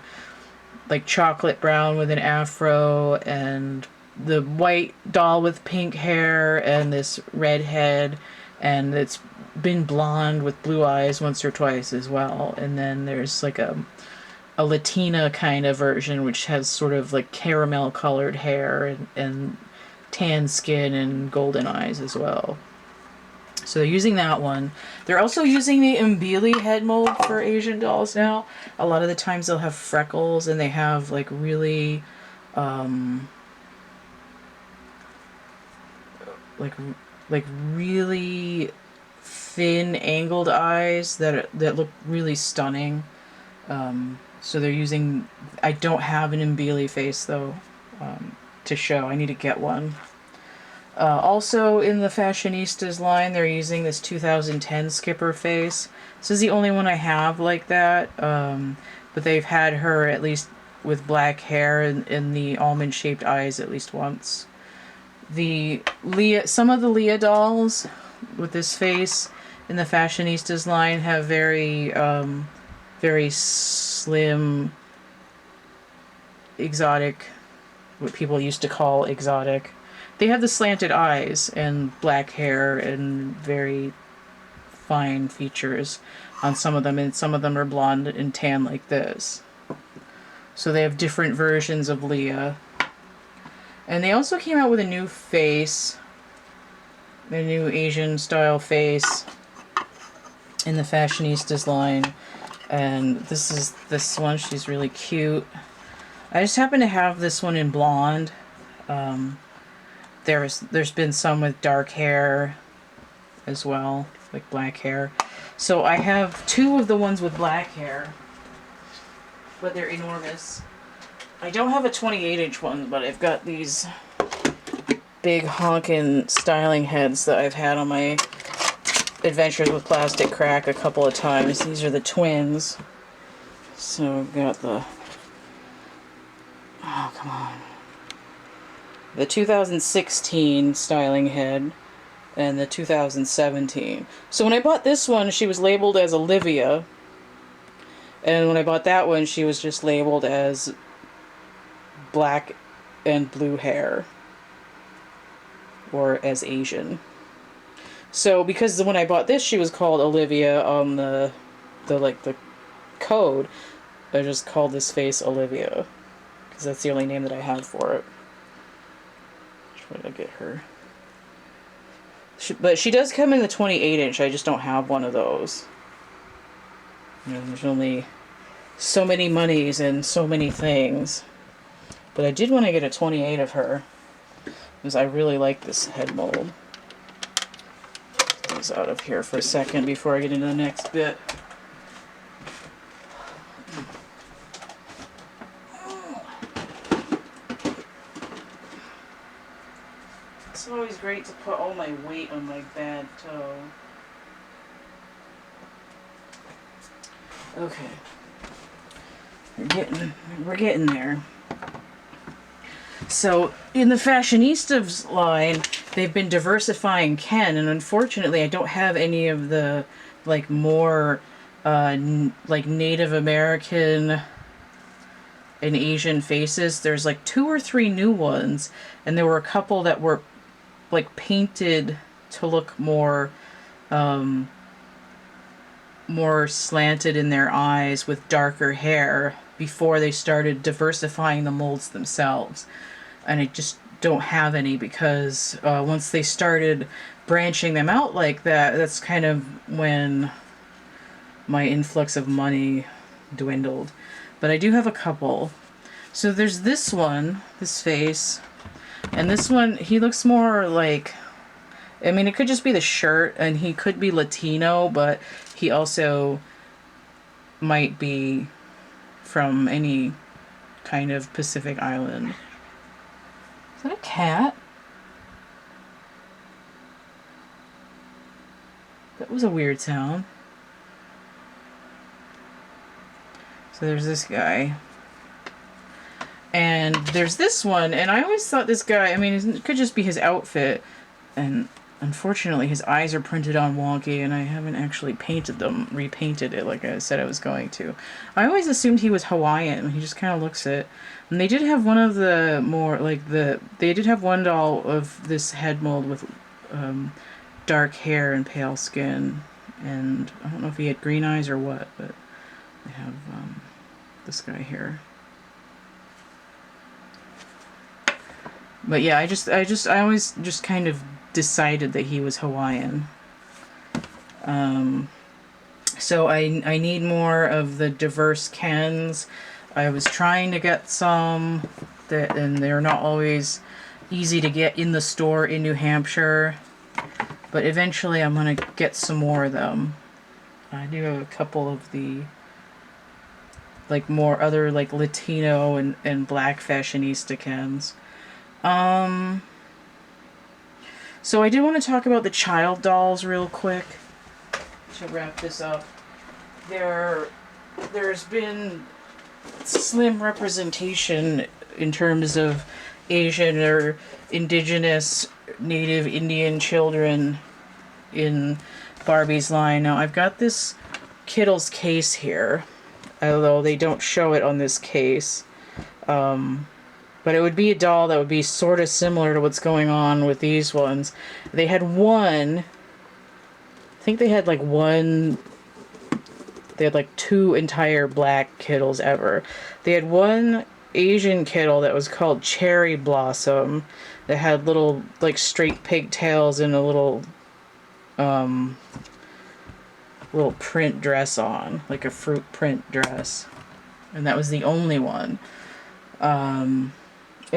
like chocolate brown with an afro, and the white doll with pink hair, and this red head, and it's been blonde with blue eyes once or twice as well. And then there's like a Latina kind of version, which has sort of like caramel colored hair and tan skin and golden eyes as well. So they're using that one. They're also using the Mbili head mold for Asian dolls now. A lot of the times they'll have freckles, and they have like really like really thin angled eyes that look really stunning. So they're using, I don't have an Mbili face though to show. I need to get one. Also in the Fashionistas line, they're using this 2010 Skipper face. This is the only one I have like that, but they've had her at least with black hair and the almond-shaped eyes at least once. Some of the Leah dolls with this face in the Fashionistas line have very slim, exotic, what people used to call exotic. They have the slanted eyes and black hair and very fine features on some of them, and some of them are blonde and tan like this. So they have different versions of Leah. And they also came out with a new face, a new Asian style face in the Fashionistas line. And this is this one. She's really cute. I just happen to have this one in blonde. There's been some with dark hair as well, like black hair. So I have two of the ones with black hair, but they're enormous. I don't have a 28-inch one, but I've got these big honkin' styling heads that I've had on my adventures with Plastic Crack a couple of times. These are the twins. So I've got the... Oh, come on. The 2016 styling head and the 2017. So when I bought this one, she was labeled as Olivia. And when I bought that one, she was just labeled as black and blue hair. Or as Asian. So because when I bought this, she was called Olivia on the code, I just called this face Olivia. Because that's the only name that I have for it. Try to get her. But she does come in the 28-inch. I just don't have one of those. You know, there's only so many monies and so many things. But I did want to get a 28 of her, because I really like this head mold. Get these out of here for a second before I get into the next bit. It's always great to put all my weight on my bad toe. Okay. We're getting there. So, in the Fashionistas line, they've been diversifying Ken, and unfortunately I don't have any of the, like, more, like, Native American and Asian faces. There's, like, 2 or 3 new ones, and there were a couple that were, like, painted to look more, more slanted in their eyes with darker hair before they started diversifying the molds themselves. And I just don't have any because once they started branching them out like that, that's kind of when my influx of money dwindled. But I do have a couple. So there's this one, this face, and this one, he looks more like, I mean, it could just be the shirt, and he could be Latino, but he also might be from any kind of Pacific island. Is that a cat? That was a weird sound. So there's this guy. And there's this one, and I always thought this guy, I mean, it could just be his outfit, and unfortunately his eyes are printed on wonky, and I haven't actually painted them, repainted it like I said I was going to. I always assumed he was Hawaiian. He just kind of looks it. And they did have one of the more, like, they did have one doll of this head mold with dark hair and pale skin, and I don't know if he had green eyes or what, but they have this guy here. But yeah, I always just kind of decided that he was Hawaiian. So I need more of the diverse Kens. I was trying to get some, and they're not always easy to get in the store in New Hampshire. But eventually I'm going to get some more of them. I do have a couple of the, like, more other, like, Latino and black fashionista Kens. So I did want to talk about the child dolls real quick to wrap this up. There's been slim representation in terms of Asian or indigenous native Indian children in Barbie's line. Now I've got this Kittle's case here, although they don't show it on this case. But it would be a doll that would be sort of similar to what's going on with these ones. They had one, I think they had like one, they had like 2 entire black Kittles ever. They had one Asian Kittle that was called Cherry Blossom that had little, like, straight pigtails and a little print dress on, like a fruit print dress. And that was the only one. And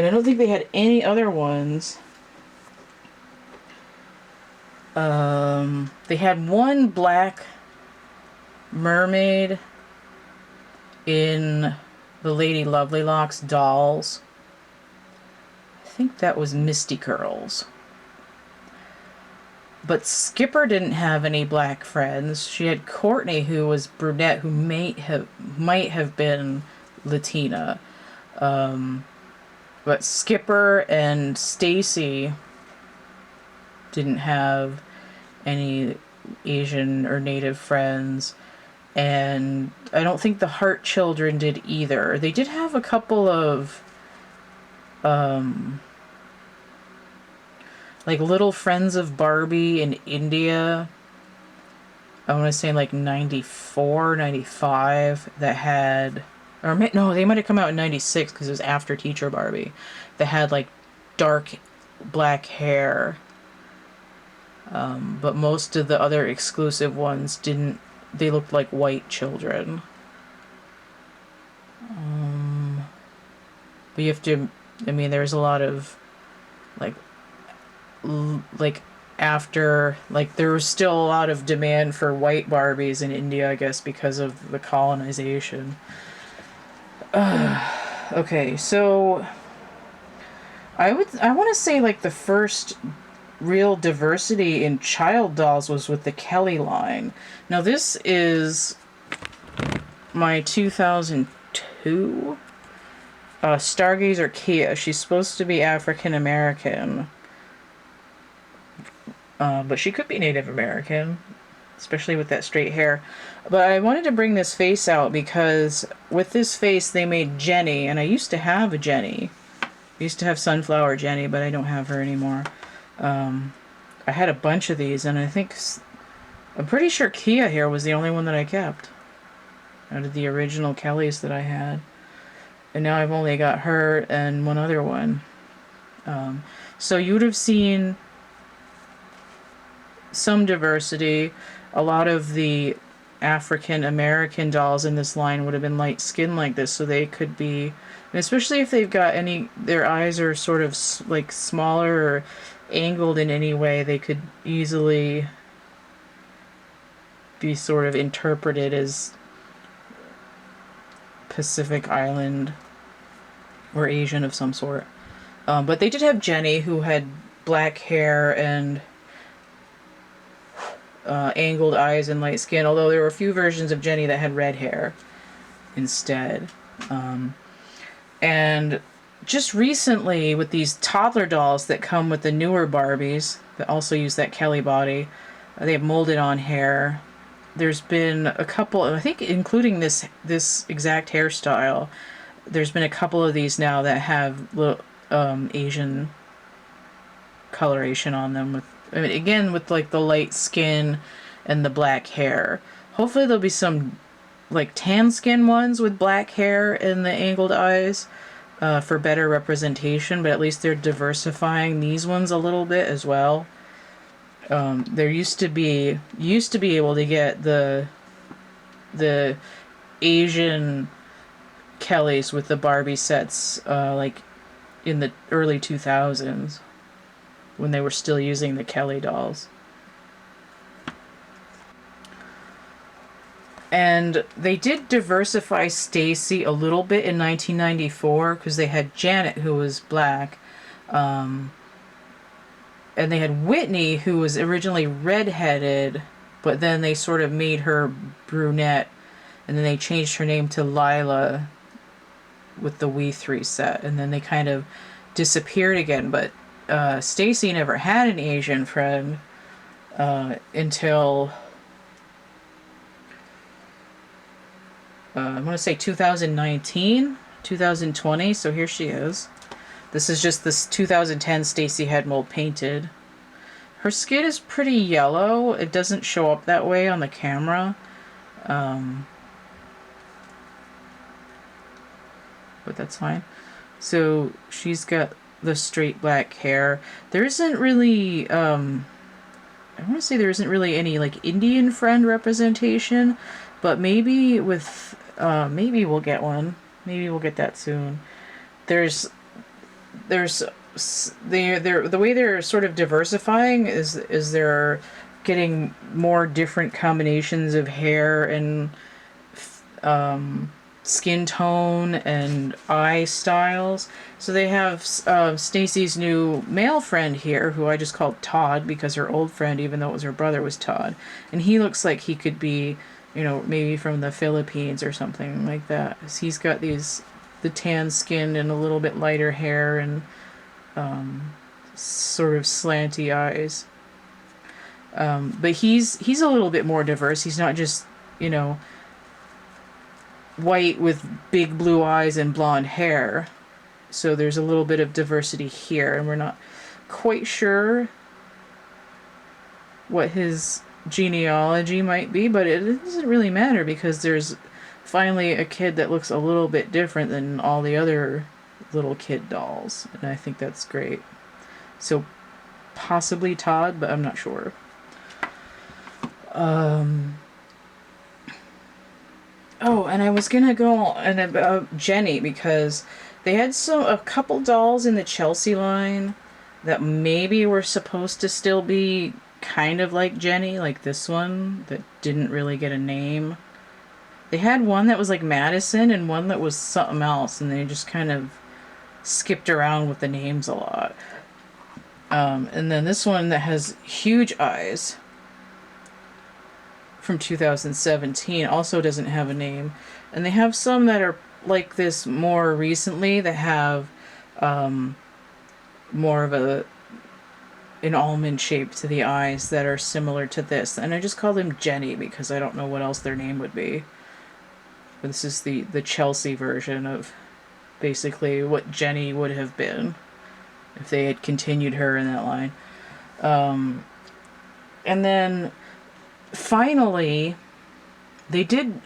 I don't think they had any other ones. They had one black mermaid in the Lady Lovely Locks dolls. I think that was Misty Curls. But Skipper didn't have any black friends. She had Courtney, who was brunette, who might have been Latina. But Skipper and Stacy didn't have any Asian or Native friends. And I don't think the Hart children did either. They did have a couple of, like, little friends of Barbie in India. I want to say like 94, 95 that had... Or no, they might have come out in 96 because it was after Teacher Barbie. They had, like, dark black hair. But most of the other exclusive ones didn't. They looked like white children. But you have to... I mean, there's a lot of, like after... Like, there was still a lot of demand for white Barbies in India, I guess, because of the colonization. Okay, so I want to say like the first real diversity in child dolls was with the Kelly line. Now this is my 2002 Stargazer Kia. She's supposed to be African American, but she could be Native American, especially with that straight hair. But I wanted to bring this face out because with this face they made Jenny, and I used to have a Jenny. I used to have Sunflower Jenny, but I don't have her anymore. I had a bunch of these, and I'm pretty sure Kia here was the only one that I kept out of the original Kellys that I had. And now I've only got her and one other one. So you would have seen some diversity. A lot of the African American dolls in this line would have been light skinned like this, so they could be, and especially if they've got their eyes are sort of like smaller or angled in any way, they could easily be sort of interpreted as Pacific Island or Asian of some sort. But they did have Jenny, who had black hair and angled eyes and light skin, although there were a few versions of Jenny that had red hair instead. And just recently, with these toddler dolls that come with the newer Barbies that also use that Kelly body, they have molded on hair. There's been a couple, I think including this exact hairstyle, there's been a couple of these now that have little Asian coloration on them, again with like the light skin and the black hair. Hopefully there'll be some like tan skin ones with black hair and the angled eyes for better representation, but at least they're diversifying these ones a little bit as well. There used to be able to get the Asian Kellys with the Barbie sets like in the early 2000s when they were still using the Kelly dolls. And they did diversify Stacy a little bit in 1994 because they had Janet, who was black, and they had Whitney, who was originally redheaded, but then they sort of made her brunette, and then they changed her name to Lila with the We 3 set, and then they kind of disappeared again. But Stacy never had an Asian friend until I want to say 2019, 2020. So here she is. This is just this 2010 Stacy Headmold painted. Her skin is pretty yellow. It doesn't show up that way on the camera. But that's fine. So she's got the straight black hair. There isn't really, I want to say there isn't really any like Indian friend representation, but maybe with, maybe we'll get one. Maybe we'll get that soon. The way they're sort of diversifying is they're getting more different combinations of hair and skin tone and eye styles. So they have Stacy's new male friend here, who I just called Todd because her old friend, even though it was her brother, was Todd, and he looks like he could be, you know, maybe from the Philippines or something like that. He's got the tan skin and a little bit lighter hair and sort of slanty eyes. But he's a little bit more diverse. He's not just, you know, white with big blue eyes and blonde hair. So there's a little bit of diversity here, and we're not quite sure what his genealogy might be, but it doesn't really matter because there's finally a kid that looks a little bit different than all the other little kid dolls, and I think that's great. So possibly Todd, but I'm not sure. Oh, and I was gonna go on about Jenny because they had a couple dolls in the Chelsea line that maybe were supposed to still be kind of like Jenny, like this one that didn't really get a name. They had one that was like Madison and one that was something else, and they just kind of skipped around with the names a lot. And then this one that has huge eyes from 2017 also doesn't have a name. And they have some that are like this more recently that have more of an almond shape to the eyes that are similar to this. And I just call them Jenny because I don't know what else their name would be. But this is the Chelsea version of basically what Jenny would have been if they had continued her in that line. And then finally, they did,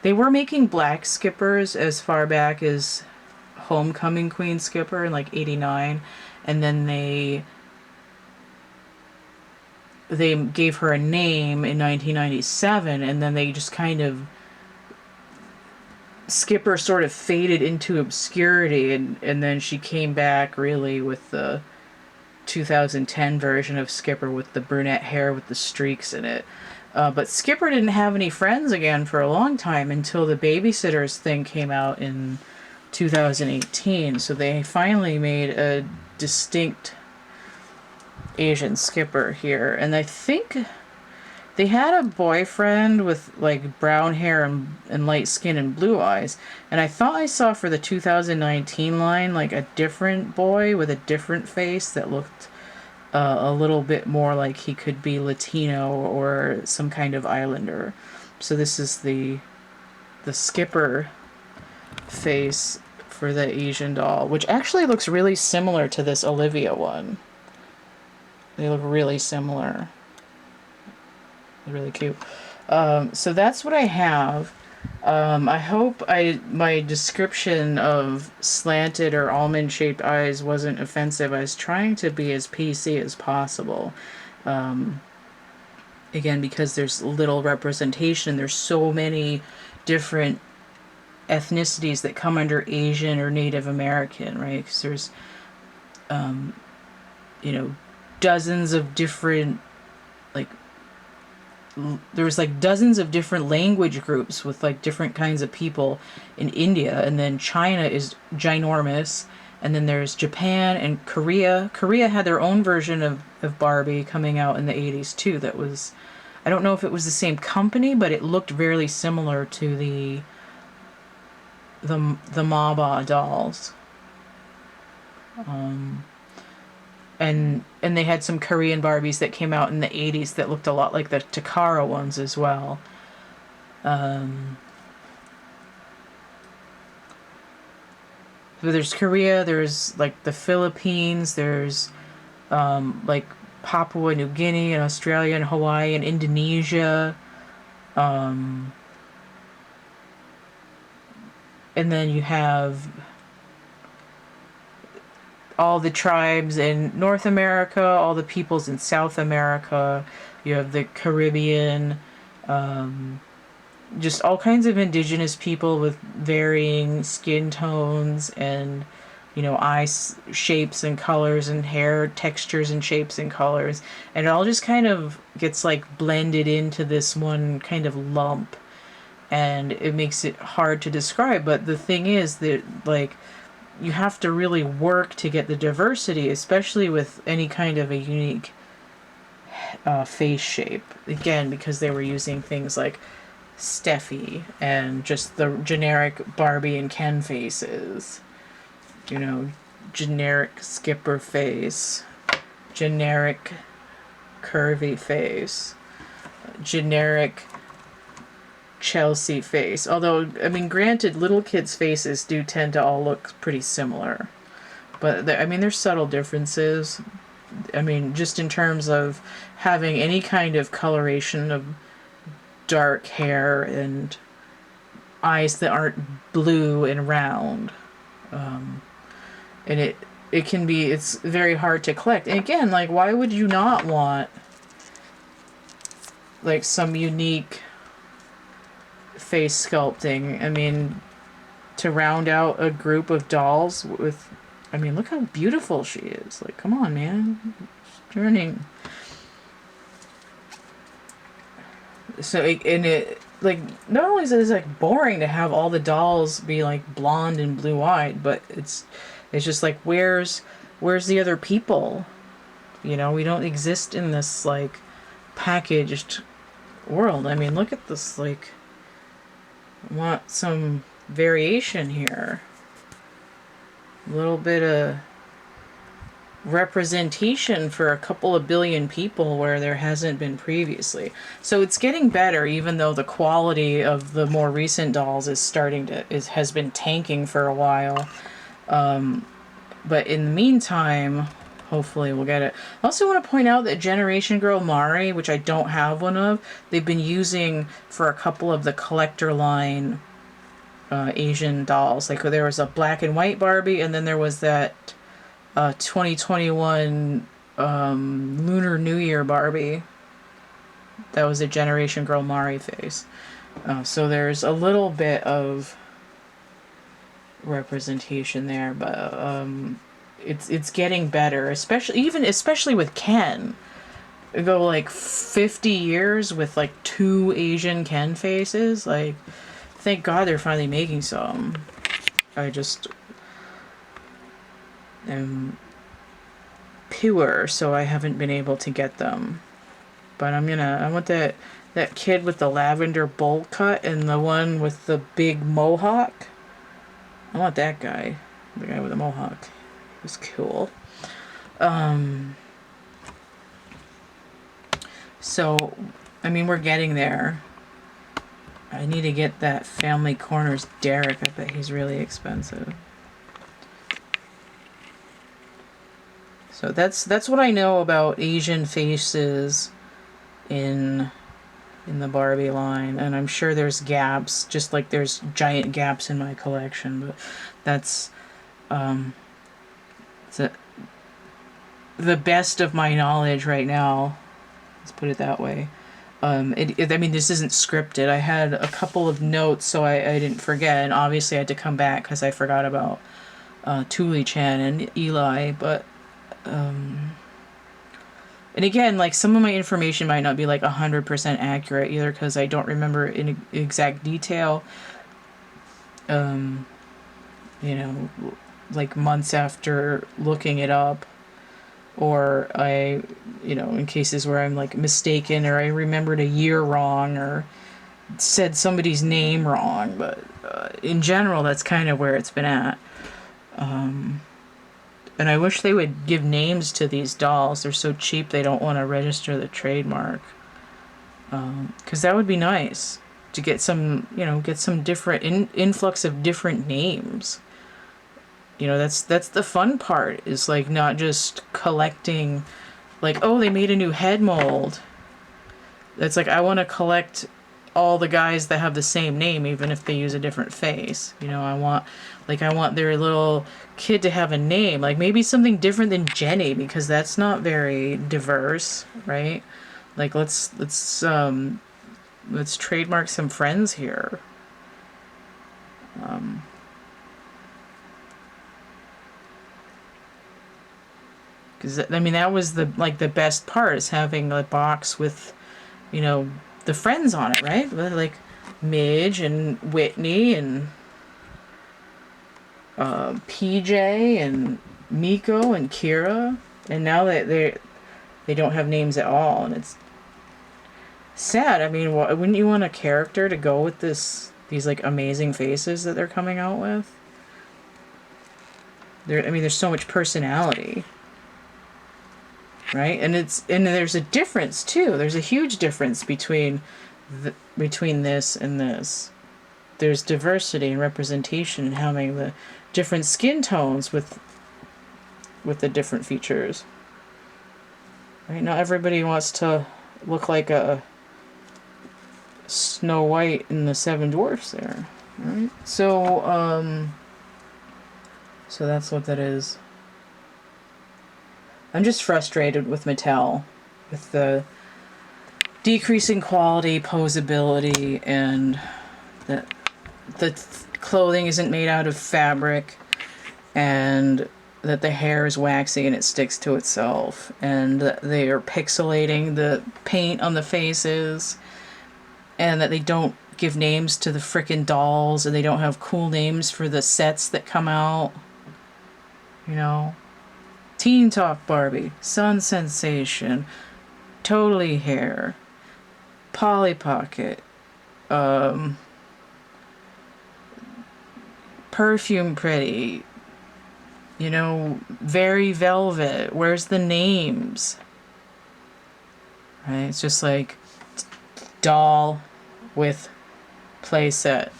they were making black skippers as far back as Homecoming Queen Skipper in like 89. And then they gave her a name in 1997, and then they just kind of, Skipper sort of faded into obscurity, and then she came back really with the 2010 version of Skipper with the brunette hair with the streaks in it. But Skipper didn't have any friends again for a long time until the Babysitters thing came out in 2018. So they finally made a distinct Asian Skipper here. And I think they had a boyfriend with like brown hair and light skin and blue eyes. And I thought I saw for the 2019 line like a different boy with a different face that looked a little bit more like he could be Latino or some kind of islander. So this is the Skipper face for the Asian doll, which actually looks really similar to this Olivia one. They look really similar. They're really cute. So that's what I have. I hope my description of slanted or almond-shaped eyes wasn't offensive. I was trying to be as PC as possible. Again, because there's little representation. There's so many different ethnicities that come under Asian or Native American, right? Because there's, dozens of different, there's like dozens of different language groups with like different kinds of people in India, and then China is ginormous, and then there's Japan and Korea. Korea had their own version of Barbie coming out in the 80s too. That was, I don't know if it was the same company, but it looked very similar to the Maba dolls. And they had some Korean Barbies that came out in the 80s that looked a lot like the Takara ones as well. But there's Korea, there's like the Philippines, there's like Papua New Guinea and Australia and Hawaii and Indonesia. And then you have all the tribes in North America, all the peoples in South America. You have the Caribbean, just all kinds of indigenous people with varying skin tones and, eye shapes and colors and hair textures and shapes and colors. And it all just kind of gets like blended into this one kind of lump. And it makes it hard to describe. But the thing is that, like, you have to really work to get the diversity, especially with any kind of a unique face shape. Again, because they were using things like Steffi and just the generic Barbie and Ken faces. Generic Skipper face, generic curvy face, generic Chelsea face. Although, I mean, granted, little kids' faces do tend to all look pretty similar. But, there's subtle differences. Just in terms of having any kind of coloration of dark hair and eyes that aren't blue and round. And it's very hard to collect. And again, like, why would you not want, like, some unique face sculpting? To round out a group of dolls with, look how beautiful she is. Like, come on, man. She's turning. So, like, not only is it like boring to have all the dolls be like blonde and blue-eyed, but it's just like, where's the other people? You know, we don't exist in this like packaged world. I mean, look at this, like, I want some variation here. A little bit of representation for a couple of billion people where there hasn't been previously. So it's getting better, even though the quality of the more recent dolls is has been tanking for a while. But in the meantime, hopefully we'll get it. I also want to point out that Generation Girl Mari, which I don't have one of, they've been using for a couple of the collector line Asian dolls. Like, there was a black and white Barbie, and then there was that 2021 Lunar New Year Barbie. That was a Generation Girl Mari face. So there's a little bit of representation there, but it's getting better, especially with Ken. We go like 50 years with like 2 Asian Ken faces. Like, thank God they're finally making some. I just am pure, so I haven't been able to get them. But I want that kid with the lavender bowl cut and the one with the big mohawk. I want that guy. The guy with the mohawk. He was cool. So, I mean, we're getting there. I need to get that Family Corners Derek. I bet he's really expensive. So that's what I know about Asian faces in the Barbie line, and I'm sure there's gaps, just like there's giant gaps in my collection, but that's the best of my knowledge right now. Let's put it that way. I mean, this isn't scripted. I had a couple of notes, so I didn't forget, and obviously I had to come back because I forgot about Thule-chan and Eli, but and again, like, some of my information might not be like 100% accurate either, because I don't remember in exact detail. You know, like months after looking it up, or in cases where I'm like mistaken, or I remembered a year wrong, or said somebody's name wrong. But in general, that's kind of where it's been at. And I wish they would give names to these dolls. They're so cheap, they don't want to register the trademark. Because that would be nice to get some different influx of different names. You know, that's the fun part, is like not just collecting, like, oh, they made a new head mold. That's like, I want to collect all the guys that have the same name, even if they use a different face. You know, I want their little kid to have a name, like maybe something different than Jenny, because that's not very diverse, right? Like, let's trademark some friends here. Because I mean, that was the best part, is having a box with, the friends on it, right? Like Midge and Whitney and PJ and Miko and Kira, and now that they don't have names at all, and it's sad. I mean, wouldn't you want a character to go with these like amazing faces that they're coming out with? There's so much personality, right? And there's a difference too. There's a huge difference between this and this. There's diversity and representation in having the different skin tones with the different features. Right? Not everybody wants to look like a Snow White in the Seven Dwarfs there. Right? So that's what that is. I'm just frustrated with Mattel, with the decreasing quality, posability, and that the clothing isn't made out of fabric, and that the hair is waxy and it sticks to itself, and that they are pixelating the paint on the faces, and that they don't give names to the frickin' dolls, and they don't have cool names for the sets that come out. You know? Teen Talk Barbie, Sun Sensation, Totally Hair, Polly Pocket, Perfume Pretty, you know, Very Velvet. Where's the names? Right? It's just like doll with playset.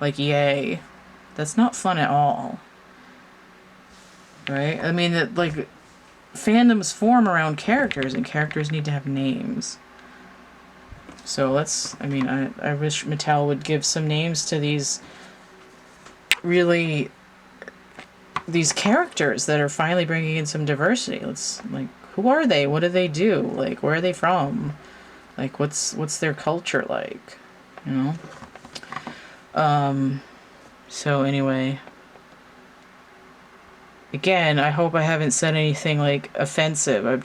Like, yay. That's not fun at all. Right? I mean, like, fandoms form around characters, and characters need to have names. So I wish Mattel would give some names to these characters that are finally bringing in some diversity. Who are they? What do they do? Like, where are they from? Like, what's their culture like? You know? So anyway, again, I hope I haven't said anything like offensive. I'm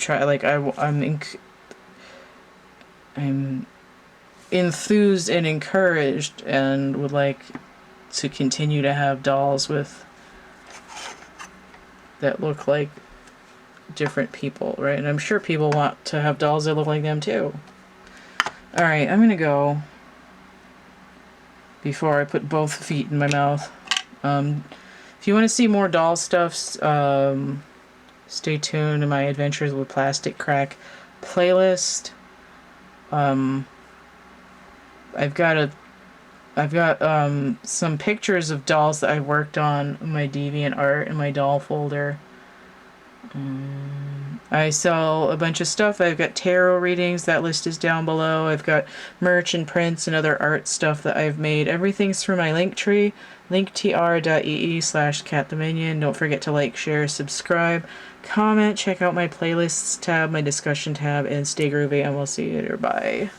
enthused and encouraged, and would like to continue to have dolls that look like different people, right? And I'm sure people want to have dolls that look like them too. Alright, I'm gonna go before I put both feet in my mouth. If you want to see more doll stuff, stay tuned to my Adventures with Plastic Crack playlist. I've got some pictures of dolls that I worked on in my DeviantArt in my doll folder. I sell a bunch of stuff. I've got tarot readings. That list is down below. I've got merch and prints and other art stuff that I've made. Everything's through my Linktree, linktr.ee/cattheminion. Don't forget to like, share, subscribe, comment, check out my playlists tab, my discussion tab, and stay groovy, and we'll see you later. Bye.